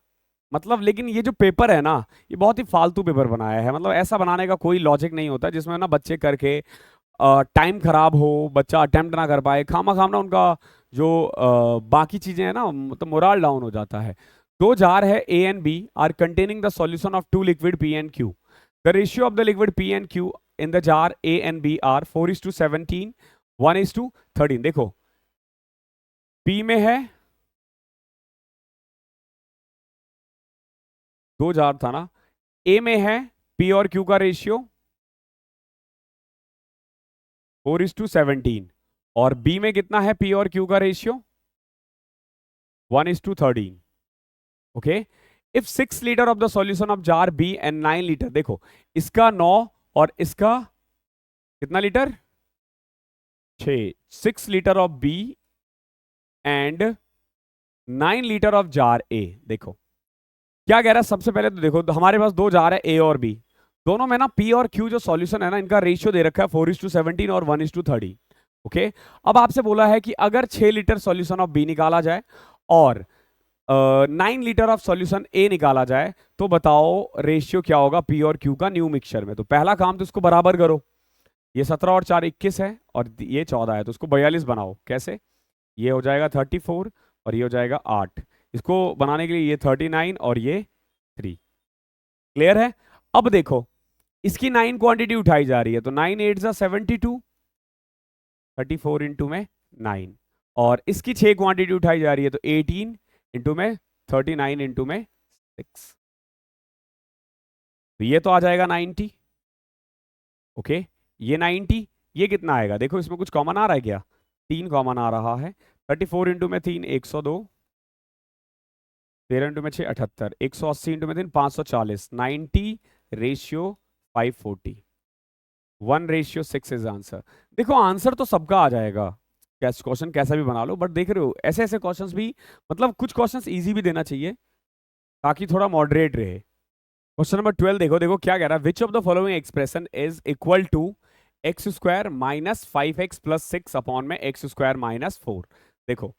मतलब लेकिन ये जो पेपर है ना, ये बहुत ही फालतू पेपर बनाया है, मतलब ऐसा बनाने का कोई लॉजिक नहीं होता जिसमें ना बच्चे करके टाइम खराब हो, बच्चा अटेम्प्ट ना कर पाए, खामा खाम ना उनका जो बाकी चीजें हैं ना, मतलब मोरल डाउन हो जाता है। दो जार है A and B are containing the solution of two liquid P and Q, the ratio of the liquid P and Q in the jar A and B are 4:17, 1:13। देखो P में है, दो jar था ना, ए में है P और Q का रेशियो 4:17, और बी में कितना है पी और क्यू का ratio 1:13, okay. If 6 litre of the solution of jar B and 9 litre, देखो इसका 9 और इसका कितना litre, 6, 6 litre of B and 9 litre of jar A. देखो क्या कह रहा है, सबसे पहले तो देखो, तो हमारे पास दो जार है ए और बी, दोनों में ना पी और क्यू जो सॉल्यूशन है ना, इनका रेशियो दे रखा है 4:17 और 1:13, ओके। अब आपसे बोला है कि अगर 6 लीटर सॉल्यूशन ऑफ बी निकाला जाए और 9 लीटर ऑफ सॉल्यूशन ए निकाला जाए, तो बताओ रेशियो क्या होगा पी और क्यू का न्यू मिक्सचर में। तो पहला काम तो इसको बराबर करो, ये 17 और 4 21 है और ये 14 है, तो इसको 42 बनाओ। कैसे, ये हो जाएगा 34 और ये हो जाएगा 8, इसको बनाने के लिए ये 39 और ये 3, क्लियर है। अब देखो इसकी 9 क्वांटिटी उठाई जा रही है, तो 9 8 जा 72, 34 इंटू में 9, और इसकी 6 क्वांटिटी उठाई जा रही है तो 18 इंटू में 39 इंटू में 6, तो ये तो आ जाएगा 90, ओके। ये 90, ये कितना आएगा, देखो इसमें कुछ कॉमन आ रहा है क्या, 3 कॉमन आ रहा है, 34 इंटू में 3 102, 13 इंटू में 6 78, 180 इंटू में 3 540, 90 रेशियो 540, 1:6 इज आंसर। देखो आंसर तो सबका आ जाएगा, कैसे क्वेश्चन कैसा भी बना लो, बट देख रहे हो ऐसे ऐसे क्वेश्चंस भी, मतलब कुछ क्वेश्चंस इजी भी देना चाहिए ताकि थोड़ा मॉडरेट रहे। क्वेश्चन नंबर 12 देखो, देखो क्या कह रहा है, which of the following expression is equal to x square minus 5x+6 upon में एक्स स्क्वायर माइनस 4। देखो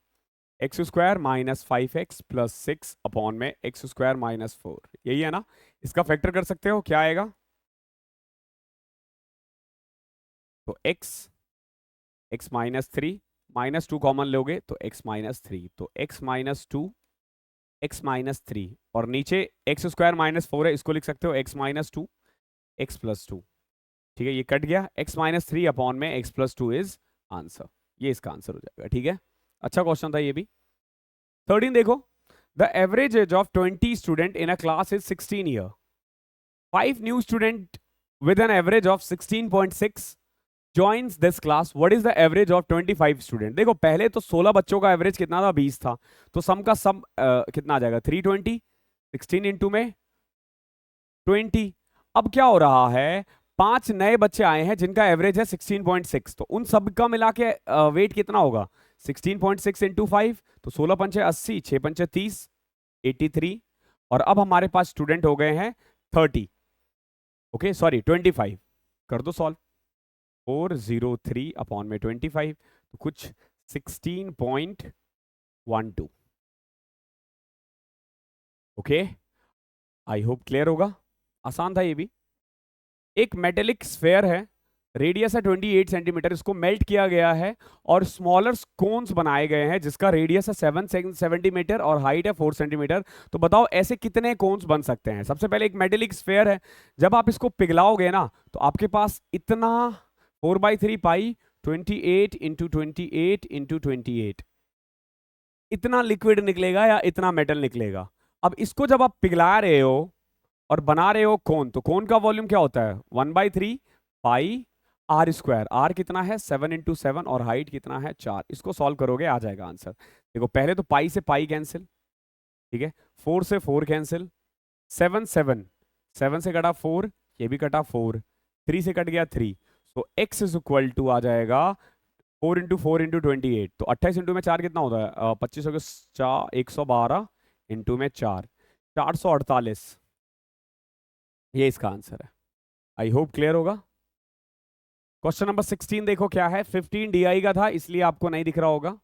x square minus 5x+6 upon में एक्स स्क्वायर माइनस 4, यही है ना। इसका फैक्टर कर सकते हो, क्या आएगा, तो x माइनस 3, -2 कॉमन लोगे तो x माइनस 3, तो x माइनस 2, x माइनस 3, और नीचे एक्स स्क्वायर माइनस 4 है, इसको लिख सकते हो x माइनस 2, x+2। ठीक है, ये कट गया, x माइनस 3 अपॉन में x+2 इज आंसर, ये इसका आंसर हो जाएगा। ठीक है, अच्छा क्वेश्चन था ये भी। 13 देखो, the average age of 20 student in a class is 16 year. 5 new student with an average of 16.6 joins this class. What is the average of 25 student? देखो पहले तो 16 बच्चों का एवरेज कितना था, 20 था, तो सम का सम कितना आ जाएगा, 320, 16 इंटू में 20। अब क्या हो रहा है, 5 नए बच्चे आए हैं जिनका एवरेज है 16.6, तो उन सब का मिला के वेट कितना होगा, 16.6 इंटू 5, तो 16 पंचे 80, 6 पंचे 30, 83, और अब हमारे पास स्टूडेंट हो गए हैं 30, ओके सॉरी 25, कर दो सॉल्व, 403 अपॉन में 25, तो कुछ 16.12। ओके, आई होप क्लियर होगा, आसान था ये भी। एक मेटेलिक स्फेयर है, रेडियस है 28 सेंटीमीटर, इसको मेल्ट किया गया है और स्मॉलर कोन्स बनाए गए हैं जिसका रेडियस है 7 सेंटीमीटर और हाइट है 4 सेंटीमीटर। तो बताओ ऐसे कितने कोन्स बन सकते हैं। सबसे पहले एक मेटेलिक स्फेयर है, जब आप इसको पिघलाओगे ना तो आपके पास इतना 4/3 पाई 28 इंटू 28 इंटू 28 इतना लिक्विड निकलेगा या इतना मेटल निकलेगा। अब इसको जब आप पिघला रहे हो और बना रहे हो कोन, तो कोन का वॉल्यूम क्या होता है, 1/3 पाई आर स्क्वायर। आर कितना है 7 इंटू 7 और हाइट कितना है 4। इसको सॉल्व करोगे आ जाएगा आंसर। देखो पहले तो पाई से पाई कैंसिल, ठीक है, 4 से 4 कैंसिल, 7 7 7 से कटा 4, ये भी कटा 4, 3 से कट गया 3, तो x इज इक्वल टू आ जाएगा 4 इंटू 4 इंटू 28, तो 28 इंटू में 4 कितना होता है 25 के 4, 112 इंटू में 4, 448, ये इसका आंसर है। आई होप क्लियर होगा। क्वेश्चन नंबर 16 देखो क्या है, 15 DI का था इसलिए आपको नहीं दिख रहा होगा।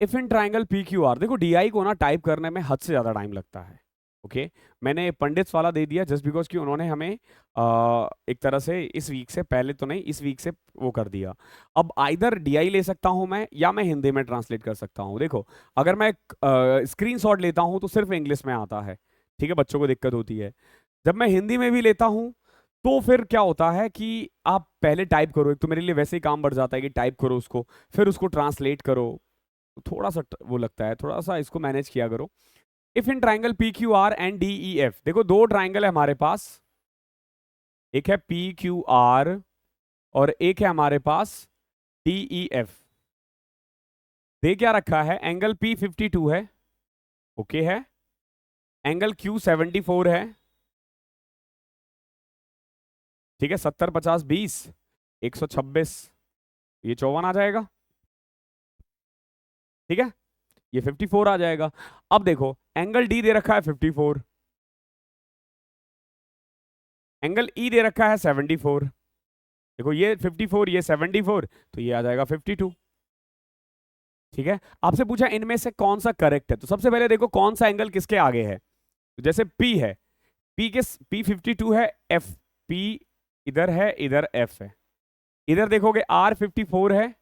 इफ इन ट्राइंगल PQR, देखो DI को ना टाइप करने में हद से ज्यादा टाइम लगता है। ओके, मैंने पंडित्स वाला दे दिया जस्ट बिकॉज कि उन्होंने हमें एक तरह से इस वीक से पहले तो नहीं, इस वीक से वो कर दिया। अब आइदर DI ले सकता हूं मैं या मैं हिंदी में ट्रांसलेट कर सकता हूं। देखो अगर मैं स्क्रीनशॉट लेता हूं तो सिर्फ इंग्लिश में आता है, ठीक है, बच्चों को दिक्कत होती है। जब मैं हिंदी में भी लेता हूं तो फिर क्या होता है कि आप पहले टाइप करो, एक तो मेरे लिए वैसे ही काम बढ़ जाता है कि टाइप करो उसको, फिर उसको ट्रांसलेट करो, थोड़ा सा वो लगता है, थोड़ा सा इसको मैनेज किया करो। If in triangle PQR and DEF, देखो दो ट्राइंगल है हमारे पास, एक है PQR और एक है हमारे पास DEF। दे क्या रखा है, एंगल P 52 है, ओके है, एंगल Q 74 है, ठीक है, 70 50 20 126, ये 54 आ जाएगा, ठीक है, ये 54 आ जाएगा। अब देखो एंगल D दे रखा है 54, एंगल E दे रखा है 74, देखो ये 54 ये 74, तो ये आ जाएगा 52, ठीक है। आपसे पूछा इनमें से कौन सा करेक्ट है, तो सबसे पहले देखो कौन सा एंगल किसके आगे है, तो जैसे P है, P के P 52 है, F P इधर है, इधर F है, इधर देखोगे R 54 है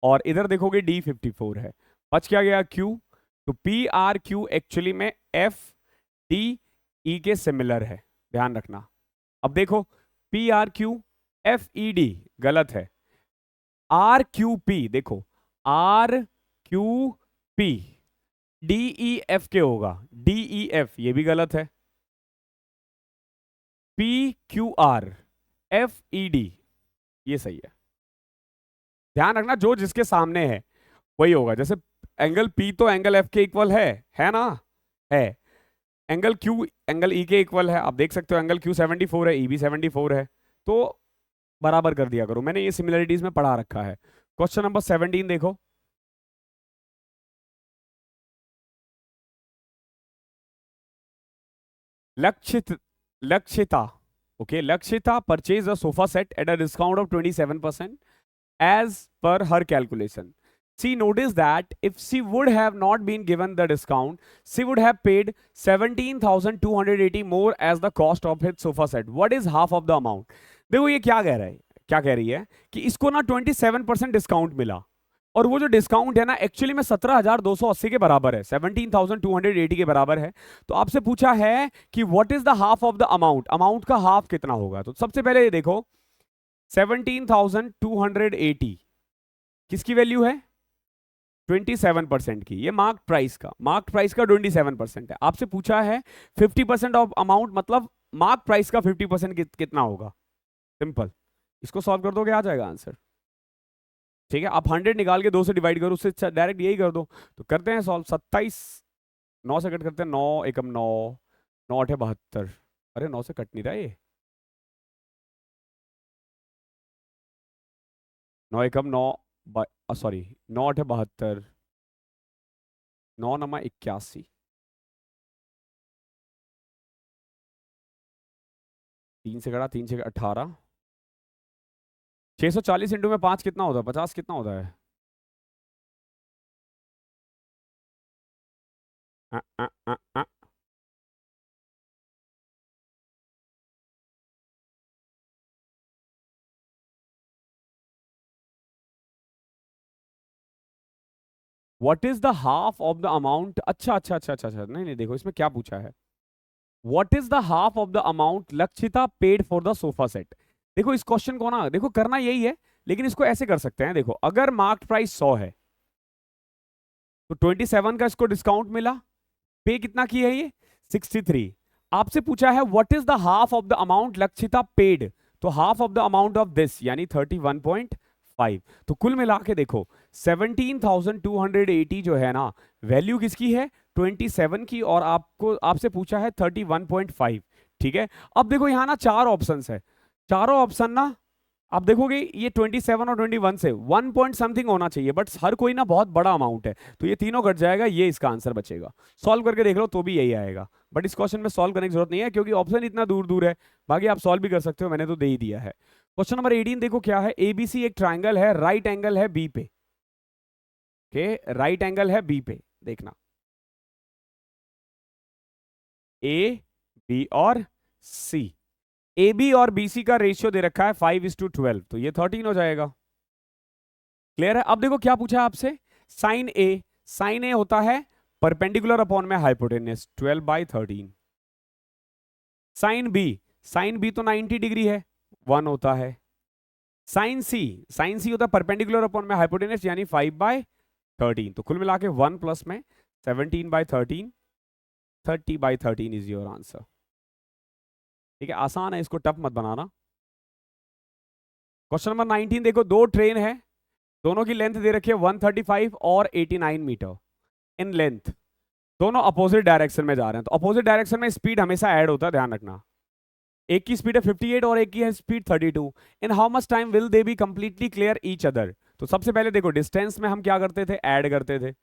और इधर देखोगे D 54 है, बच क्या गया Q, तो P R Q एक्चुअली में F D E के सिमिलर है, ध्यान रखना। अब देखो P R Q F E D गलत है, R Q P देखो R Q P D E F के होगा, D E F ये भी गलत है, P Q R F E D ये सही है। ध्यान रखना जो जिसके सामने है वही होगा, जैसे एंगल P तो एंगल F के इक्वल है ना, है, एंगल Q एंगल E के इक्वल है, आप देख सकते हो एंगल Q 74 है, E भी 74 है, तो बराबर कर दिया करो, मैंने ये सिमिलरिटीज में पढ़ा रखा है। क्वेश्चन नंबर 17 देखो। लक्षित Lakshita, okay, Lakshita purchase a sofa set at a discount of 27% as per her calculation. She noticed that if she would have not been given the discount, she would have paid 17,280 more as the cost of his sofa set. What is half of the amount? देखो ये क्या कह रहा है, क्या कह रही है कि इसको ना 27% डिस्काउंट मिला, और वो जो डिस्काउंट है ना एक्चुअली में 17,280 के बराबर है, 17,280 के बराबर है। तो आपसे पूछा है कि what is the half of the amount, amount का हाफ कितना होगा। तो सबसे पहले ये देखो 17,280 किसकी वैल्यू है, 27% की, ये मार्क प्राइस का, मार्क प्राइस का 27% है। आपसे पूछा है 50% ऑफ अमाउंट, मतलब मार्क प्राइस का 50% कितना होगा। सिंपल, इसको सॉल्व कर दोगे आ जाएगा आंसर। ठीक है, आप 100 निकाल के 2 से डिवाइड करो, उससे डायरेक्ट यही कर दो। तो करते हैं सॉल्व। 27 9 से कट करते हैं, 9 एकम 9, 9 8 72, अरे 9 से कट नहीं रहा ये, 9 एकम 9, सॉरी 9 8 72, 9 नमा 81, 3 से कटा, 3 से 18, 640 इंटू में 5 कितना होता है, 50 कितना होता है। आ, आ, आ, आ, what is the half of the amount. अच्छा अच्छा अच्छा अच्छा अच्छा, नहीं नहीं, देखो इसमें क्या पूछा है, what is the half of the amount Lakshita paid for the sofa set. देखो इस क्वेश्चन को ना, देखो करना यही है, लेकिन इसको ऐसे कर सकते हैं। देखो अगर मार्क प्राइस 100 है तो 27 का इसको डिस्काउंट मिला, पे कितना की है ये 63। आपसे पूछा है what is the half of the amount Lakshita paid, तो half of the amount of this यानी 31.5। तो कुल मिला के देखो 17,280 जो है ना, वैल्यू किसकी है 27 की, और आपको आपसे पूछा है 31.5। ठीक है, अब देखो यहां ना 4 ऑप्शन है, चारों ऑप्शन ना आप देखोगे ये 27 और 21 से 1 पॉइंट समथिंग होना चाहिए, बट हर कोई ना बहुत बड़ा अमाउंट है, तो ये तीनों घट जाएगा, ये इसका आंसर बचेगा। सॉल्व करके देख लो तो भी यही आएगा, बट इस क्वेश्चन में सॉल्व करने की जरूरत नहीं है क्योंकि ऑप्शन इतना दूर दूर है। बाकी आप सॉल्व भी कर सकते हो, मैंने तो दे ही दिया है। क्वेश्चन नंबर 18 देखो क्या है, एबीसी एक ट्राइंगल है, राइट एंगल है बी पे, ओके, राइट एंगल है बी पे, देखना ए बी और सी, ए बी और बी सी का रेशियो दे रखा है 5:12, तो ये 13 हो जाएगा। क्लियर है। अब देखो क्या पूछा है आपसे, साइन ए, साइन ए होता है परपेंडिकुलर अपॉन में hypotenuse 12/13। Sine B, sine B तो 90 डिग्री है, 1 होता है। साइन सी, साइन सी होता है परपेंडिकुलर अपॉन में हाइपोटेन्यूस यानी 5/13। तो कुल मिला के 1 प्लस में 17/13, 30/13 इज योर आंसर। ठीक है, आसान है, इसको टफ मत बनाना। क्वेश्चन नंबर 19 देखो, दो ट्रेन है, दोनों की लेंथ दे रखी है 135 और 89 मीटर इन लेंथ, दोनों अपोजिट डायरेक्शन में जा रहे हैं। तो अपोजिट डायरेक्शन में स्पीड हमेशा ऐड होता है, ध्यान रखना। एक की स्पीड है 58 और एक की है speed 32। In how much time will they be completely clear each other. तो सबसे पहले देखो डिस्टेंस में हम क्या करते थे, ऐड करते थे,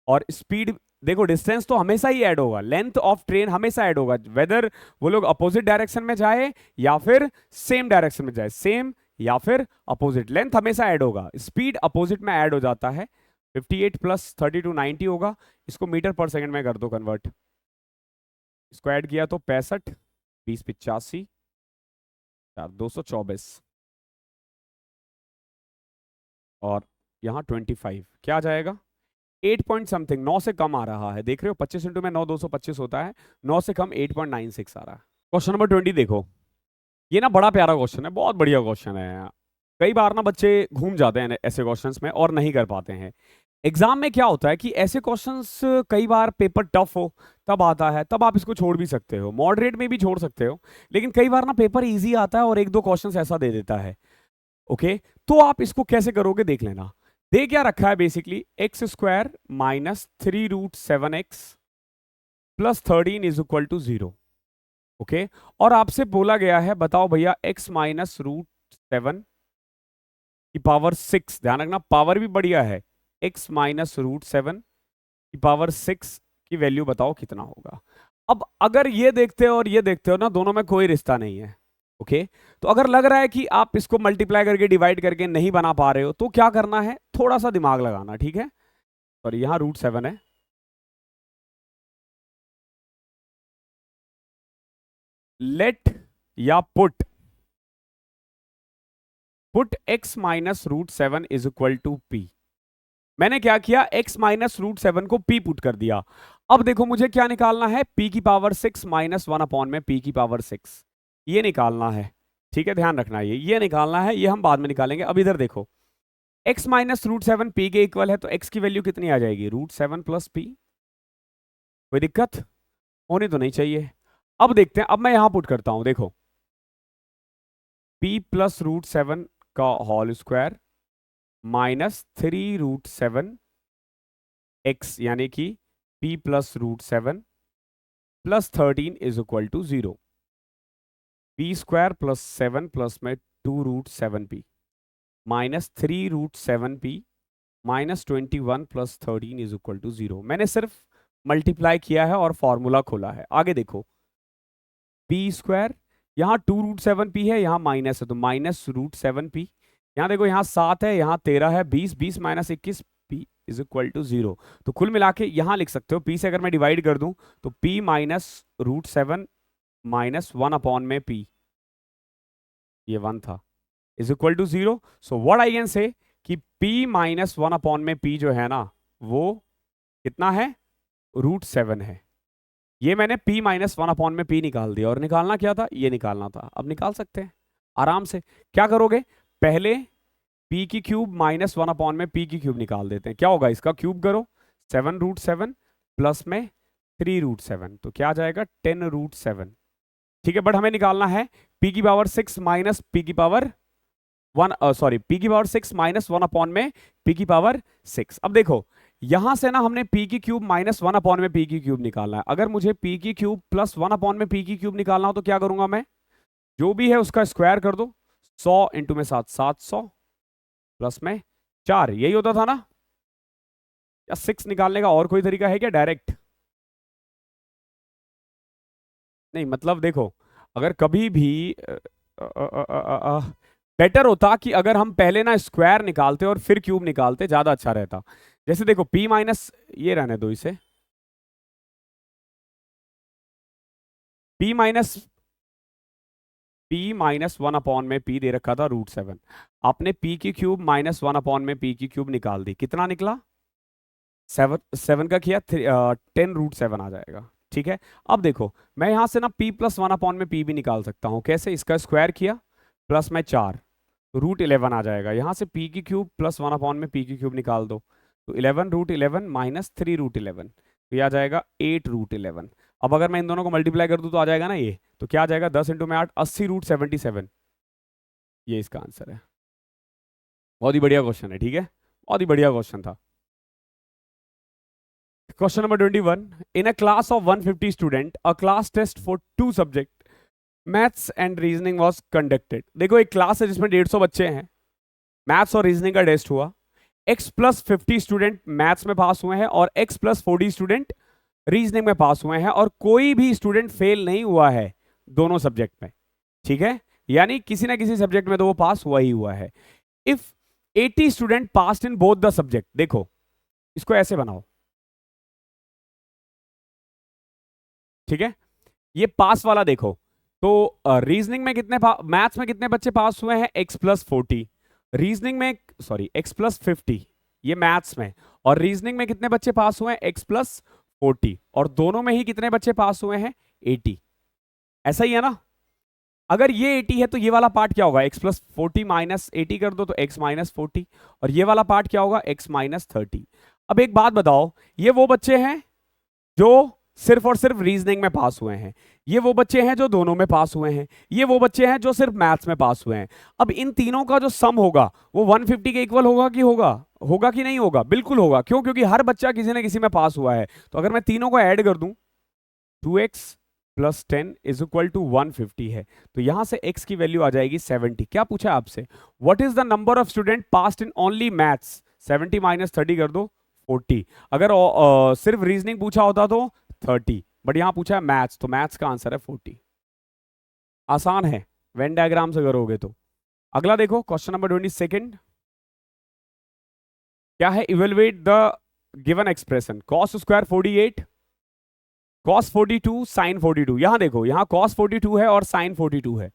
और स्पीड देखो डिस्टेंस तो हमेशा ही ऐड होगा, लेंथ ऑफ ट्रेन हमेशा ऐड होगा, वेदर वो लोग अपोजिट डायरेक्शन में जाए या फिर सेम डायरेक्शन में जाए, सेम या फिर अपोजिट, लेंथ हमेशा ऐड होगा, स्पीड अपोजिट में ऐड हो जाता है। 58 प्लस 32 90 होगा, इसको मीटर पर सेकंड में कर दो कन्वर्ट, इसको ऐड किया तो 65, 20 85, 224, और यहाँ 25 क्या आ जाएगा 8 पॉइंट समथिंग, 9 से कम आ रहा है, देख रहे हो 25 इंटू में 9 225 होता है, 9 से कम 8.96 आ रहा है। क्वेश्चन नंबर 20 देखो, ये ना बड़ा प्यारा क्वेश्चन है, बहुत बढ़िया क्वेश्चन है। कई बार ना बच्चे घूम जाते हैं ऐसे क्वेश्चंस में और नहीं कर पाते हैं। एग्जाम में क्या होता है कि ऐसे क्वेश्चंस कई बार पेपर टफ हो तब आता है, तब आप इसको छोड़ भी सकते हो, मॉडरेट में भी छोड़ सकते हो, लेकिन कई बार ना पेपर इजी आता है और एक दो क्वेश्चंस ऐसा दे देता है, ओके। तो आप इसको कैसे करोगे देख लेना। दे क्या रखा है basically, x square minus 3√7x plus 13 is equal to 0, okay. और आपसे बोला गया है बताओ भैया x माइनस 7 की पावर 6, ध्यान रखना पावर भी बढ़िया है, x माइनस रूट 7 की पावर 6 की वैल्यू बताओ कितना होगा। अब अगर ये देखते हो और ये देखते हो ना, दोनों में कोई रिश्ता नहीं है, ओके। तो अगर लग रहा है कि आप इसको मल्टीप्लाई करके डिवाइड करके नहीं बना पा रहे हो, तो क्या करना है, थोड़ा सा दिमाग लगाना, ठीक है। और यहां रूट 7 है, लेट या put x minus root 7 is equal to P. मैंने क्या किया, x माइनस रूट 7 को p पुट कर दिया। अब देखो मुझे क्या निकालना है, p की पावर 6 माइनस 1 अपॉन में p की पावर 6, ये निकालना है, ठीक है। ध्यान रखना ये निकालना है, ये हम बाद में निकालेंगे। अब इधर देखो, x माइनस रूट 7 p के इक्वल है, तो x की वैल्यू कितनी आ जाएगी, रूट 7 प्लस p। कोई दिक्कत होनी तो नहीं चाहिए। अब देखते हैं, अब मैं यहां पुट करता हूं, देखो p प्लस रूट 7 का whole square minus 3 root 7 x, यानी कि p plus root 7 plus 13 is equal to 0। p square plus 7 प्लस में 2 root 7p minus 3 root 7p minus 21 plus 13 is equal to 0। मैंने सिर्फ मल्टीप्लाई किया है और फॉर्मूला खोला है। आगे देखो, p स्क्वायर, यहाँ 2 रूट 7p है, यहाँ माइनस है तो माइनस रूट 7p। यहाँ देखो, यहाँ 7 है, यहाँ 13 है, 20 20 minus 21 p is equal to 0। तो कुल मिला के यहाँ लिख सकते हो, p से अगर मैं डिवाइड कर दूं तो p minus root 7 minus 1 upon में p, ये 1 था, is equal to 0। So what I can say कि p माइनस 1 अपॉन में p जो है ना, वो कितना है, रूट 7 है। ये मैंने p माइनस 1 अपॉन में p निकाल दिया, और निकालना क्या था, ये निकालना था। अब निकाल सकते हैं आराम से। क्या करोगे, पहले p की क्यूब माइनस 1 अपॉन में p की क्यूब निकाल देते हैं। क्या होगा, इसका क्यूब करो, 7 रूट 7 प्लस में 3 रूट 7, तो क्या आ जाएगा, 10 रूट 7, ठीक है। बट हमें निकालना है p की पावर 6 माइनस p की पावर 1, सॉरी p की पावर 6 माइनस 1 अपॉन में p की पावर 6। अब देखो, यहां से ना हमने p की क्यूब माइनस 1 अपॉन में p की क्यूब निकालना है। अगर मुझे p की क्यूब प्लस 1 अपॉन में p की क्यूब निकालना हो तो क्या करूंगा मैं, जो भी है उसका स्क्वायर कर दो, 100 इंटू में 7 700 प्लस में 4, यही होता था ना। या 6 निकालने का और कोई तरीका है क्या, डायरेक्ट? नहीं मतलब देखो, अगर कभी भी बेटर होता कि अगर हम पहले ना स्क्वायर निकालते और फिर क्यूब निकालते, ज्यादा अच्छा रहता। जैसे देखो p माइनस, ये रहने दो इसे, p माइनस 1 अपॉन में p दे रखा था रूट 7, आपने p की क्यूब माइनस 1 अपॉन में p की क्यूब निकाल दी, कितना निकला, 7 का किया 10 रूट 7 आ जाएगा, ठीक है। अब देखो, मैं यहां से ना p प्लस 1 अपॉन में p भी निकाल सकता हूं। कैसे, इसका स्क्वायर किया प्लस में 4, रूट 11 आ जाएगा। यहां से p की क्यूब प्लस 1 अपॉन में p की क्यूब निकाल दो, तो 11 रूट 11 माइनस 3 रूट 11, तो ये आ जाएगा 8 रूट 11। अब अगर मैं इन दोनों को मल्टीप्लाई कर दूं तो आ जाएगा ना ये, तो क्या आ जाएगा, 10 इंटू में 8, 80 रूट 77, ये इसका आंसर है। बहुत ही बढ़िया क्वेश्चन है, ठीक है, बहुत ही बढ़िया क्वेश्चन था। Question number 21. In a class of 150 student, a class test for 2 subject, maths and reasoning was conducted. देखो, एक क्लास है जिसमें 150 बच्चे हैं, मैथ्स और रीजनिंग का टेस्ट हुआ। x प्लस 50 स्टूडेंट मैथ्स में पास हुए हैं और x प्लस 40 स्टूडेंट रीजनिंग में पास हुए हैं, और कोई भी स्टूडेंट फेल नहीं हुआ है दोनों सब्जेक्ट में, ठीक है। यानी किसी ना किसी सब्जेक्ट में तो वो पास हुआ ही हुआ है। If 80 student pass in both the subject, देखो इसको ऐसे बनाओ, ठीक है। ये पास वाला देखो, तो रीजनिंग में कितने, मैथ्स में कितने बच्चे पास हुए हैं, x प्लस 40, रीजनिंग में, सॉरी x प्लस 50, ये मैथ्स में, और रीजनिंग में कितने बच्चे पास हुए हैं, x प्लस 40, और दोनों में ही कितने बच्चे पास हुए हैं, 80। ऐसा ही है ना। अगर ये 80 है तो ये वाला पार्ट क्या होगा, x प्लस 40 माइनस 80 कर दो तो x माइनस 40, और ये वाला पार्ट क्या होगा, x माइनस 30। अब एक बात बताओ, ये वो बच्चे हैं जो सिर्फ और सिर्फ रीजनिंग में पास हुए हैं, ये वो बच्चे हैं जो दोनों में पास हुए हैं, ये वो बच्चे हैं जो सिर्फ मैथ्स में पास हुए हैं। अब इन तीनों का जो सम होगा वो 150 के इक्वल होगा कि होगा कि नहीं होगा, बिल्कुल होगा। क्यों, क्योंकि हर बच्चा किसी न किसी में पास हुआ है। तो अगर मैं तीनों को ऐड कर दूं, 2x plus 10 is equal to 150 है, तो यहां से x की वैल्यू आ जाएगी 70। क्या पूछा है आपसे, what is the number of student passed in only maths, 70 minus 30 कर दो 40। अगर सिर्फ रीजनिंग पूछा होता तो 30, बट यहां पूछा है मैथ्स, तो मैथ्स का आंसर है 40। आसान है, वेन डायग्राम से करोगे तो। अगला देखो क्वेश्चन नंबर 22, क्या है, evaluate the given expression cos square 48 cos 42 sine 42। यहां देखो, यहां कॉस 42 है और साइन 42 है।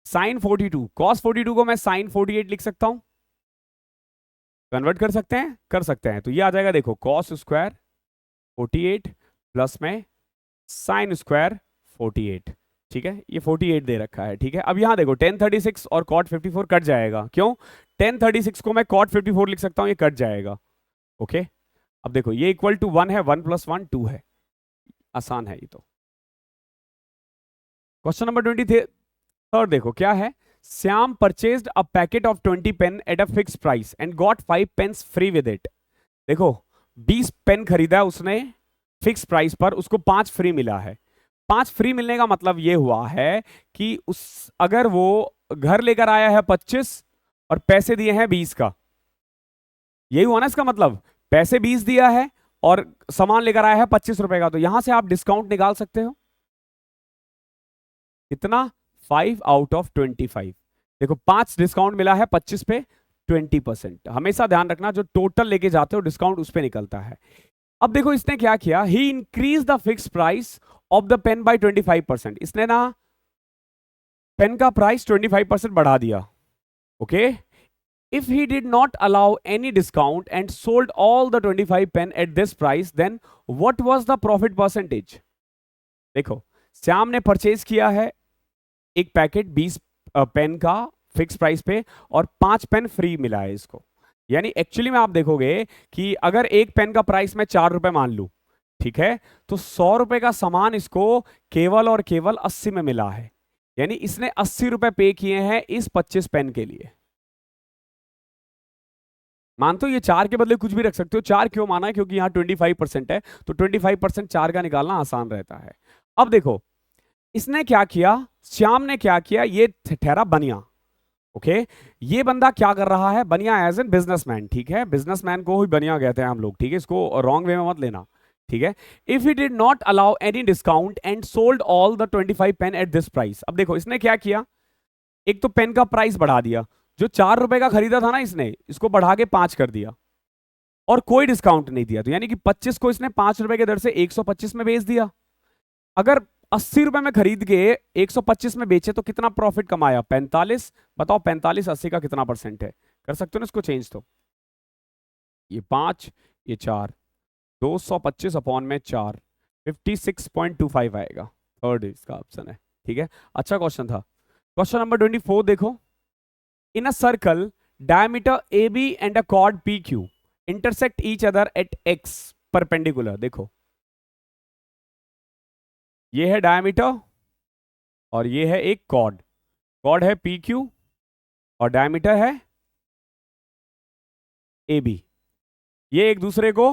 साइन 42, कॉस 42 को मैं साइन 48 लिख सकता हूं, कन्वर्ट कर सकते हैं। तो ये आ जाएगा, देखो कॉस स्क्वायर 48 प्लस में साइन स्क्वायर 48। ठीक है, ये 48 दे रखा है। ठीक है, अब यहां देखो tan 36 और cot 54 कट जाएगा। क्यों, tan 36 को मैं cot 54 लिख सकता हूं, ये कट जाएगा। ओके, अब देखो ये इक्वल टू 1 है, 1 प्लस 1 2 है। आसान है ये तो। क्वेश्चन नंबर 23 देखो क्या है, Shyam purchased a packet of 20 pen at a fix price and got 5 pens free with it. देखो 20 पेन खरीदा उसने फिक्स प्राइस पर, उसको 5 फ्री मिला है। 5 फ्री मिलने का मतलब ये हुआ है कि उस अगर वो घर लेकर आया है 25 और पैसे दिए हैं 20 का, यही हुआ ना इसका मतलब, पैसे 20 दिया है और सामान लेकर आया है 25 रुपए का, तो यहां से आप डिस्काउंट निकाल सकते हो कितना, 5 आउट ऑफ 25। देखो 5 डिस्काउंट मिला है 25 पे 20%। हमेशा ध्यान रखना, जो टोटल लेके जाते हो डिस्काउंट उस पे निकलता है। अब देखो इसने क्या किया, he increase the fix price of the pen by 25%। इसने ना पेन का प्राइस 25% बढ़ा दिया। Okay, if he did not allow any discount and sold all the 25 pen at this price, then what was the profit percentage. देखो श्याम ने purchase किया है एक पैकेट 20 पेन का फिक्स प्राइस पे और 5 पेन फ्री मिला है इसको। यानी एक्चुअली में आप देखोगे कि अगर एक पेन का प्राइस मैं 4 रुपए मान लू, ठीक है, तो 100 रुपए का सामान इसको केवल और केवल 80 में मिला है। यानी इसने 80 रुपए पे किए हैं इस 25 पेन के लिए। मानते हो ये 4 के बदले कुछ भी रख सकते हो। 4 क्यों माना है, क्योंकि यहां 25% है, तो 25% 4 का निकालना आसान रहता है। अब देखो इसने क्या किया, श्याम ने क्या किया, ये ठहरा बनिया। ओके, ये बंदा क्या कर रहा है, बनिया एज एन बिजनेसमैन। ठीक है, बिजनेसमैन को ही बनिया कहते हैं हम लोग। ठीक है, इसको रॉन्ग वे में मत लेना। ठीक है, if he did not allow any discount and sold all the 25 pen at this price. अब देखो इसने क्या किया, एक तो पेन का प्राइस बढ़ा दिया, जो 4 रुपए का खरीदा था ना इसने, इसको बढ़ा के 5 कर दिया और कोई डिस्काउंट नहीं दिया। तो यानी कि 25 को इसने 5 रुपए के दर से 125 में बेच दिया। अगर 80 रुपए में खरीद के 125 में बेचे तो कितना प्रॉफिट कमाया, 45। बताओ 45 80 का कितना परसेंट है, कर सकते हो ना इसको चेंज। तो ये 5 ये 4, 225 अपॉन में 4, 56.25 आएगा। थर्ड इसका ऑप्शन है। ठीक है, अच्छा क्वेश्चन था। क्वेश्चन नंबर 24 देखो, in a circle diameter A B and a chord P Q intersect each other at X perpendicular. देखो ये है डायमीटर और ये है एक कॉर्ड, कॉर्ड है पी क्यू और डायमीटर है ए बी। ये एक दूसरे को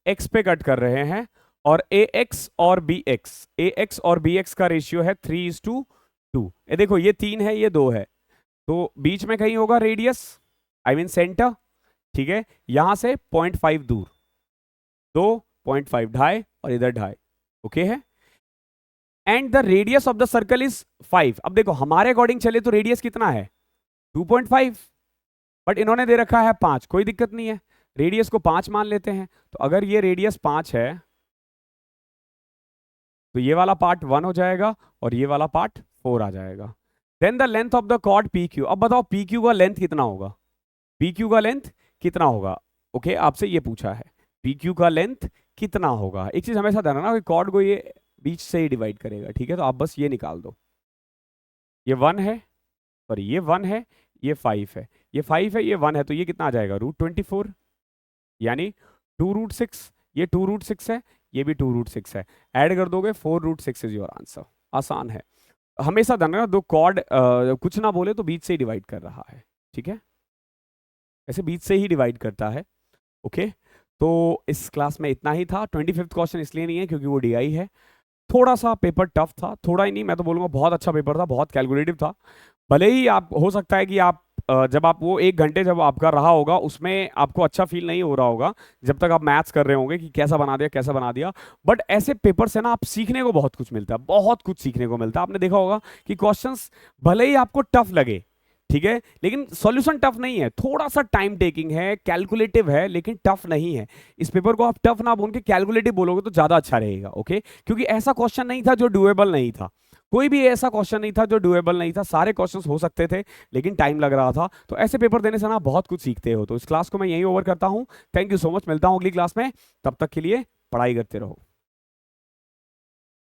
x पे कट कर रहे हैं और ax और bx और bx का रेशियो है 3:2। ये देखो ये 3 है ये 2 है, तो बीच में कहीं होगा रेडियस, आई मीन सेंटर। ठीक है, यहां से 0.5 दूर, 2.5 ढाई और इधर ढाई। ओके है, and the radius of the circle is 5। अब देखो हमारे अकॉर्डिंग चले तो रेडियस कितना है 2.5, बट इन्होंने दे रखा है 5। कोई दिक्कत नहीं है, रेडियस को 5 मान लेते हैं। तो अगर ये रेडियस 5 है तो ये वाला पार्ट 1 हो जाएगा और ये वाला पार्ट 4 आ जाएगा। Then the length of the chord P Q. अब बताओ पी क्यू का लेंथ कितना होगा, पी क्यू का लेंथ कितना होगा। ओके, आपसे ये पूछा है पी क्यू का लेंथ कितना होगा। एक चीज हमेशा ध्यान रखना कि कॉर्ड को ये बीच से ही डिवाइड करेगा। ठीक है, तो आप बस ये निकाल दो, ये 1 है और ये 1 है, ये 5 है, ये 5 है, ये 1 है, तो ये कितना आ जाएगा √24, यानी 2√6। ये 2√6 है, ये भी 2√6 है, ऐड कर दोगे 4√6 इज योर आंसर। आसान है, हमेशा ध्यान रखना दो कॉर्ड कुछ ना बोले तो बीच से ही डिवाइड कर रहा है। ठीक है, ऐसे बीच से ही डिवाइड करता है। ओके, तो इस क्लास में इतना ही था। 25th क्वेश्चन इसलिए नहीं है क्योंकि वो डीआई है। थोड़ा सा पेपर टफ था, थोड़ा ही नहीं, मैं तो बोलूँगा बहुत अच्छा पेपर था, बहुत कैलकुलेटिव था। भले ही आप हो सकता है कि आप जब आप वो 1 घंटे जब आपका रहा होगा उसमें आपको अच्छा फील नहीं हो रहा होगा, जब तक आप मैथ्स कर रहे होंगे कि कैसा बना दिया कैसा बना दिया। बट ऐसे पेपर से ना आप सीखने को बहुत कुछ मिलता है, बहुत कुछ सीखने को मिलता है। आपने देखा होगा कि क्वेश्चंस भले ही आपको टफ लगे, ठीक है, लेकिन सॉल्यूशन टफ नहीं है, थोड़ा सा टाइम टेकिंग है, कैलकुलेटिव है, लेकिन टफ नहीं है। इस पेपर को आप टफ ना बोल के कैलकुलेटिव बोलोगे तो ज्यादा अच्छा रहेगा, ओके। क्योंकि ऐसा क्वेश्चन नहीं था जो डुएबल नहीं था, कोई भी ऐसा क्वेश्चन नहीं था जो डुएबल नहीं था, सारे क्वेश्चंस हो सकते थे लेकिन टाइम लग रहा था। तो ऐसे पेपर देने से ना बहुत कुछ सीखते हो। तो इस क्लास को मैं यहीं ओवर करता हूं। थैंक यू सो मच, मिलता हूं अगली क्लास में, तब तक के लिए पढ़ाई करते रहो।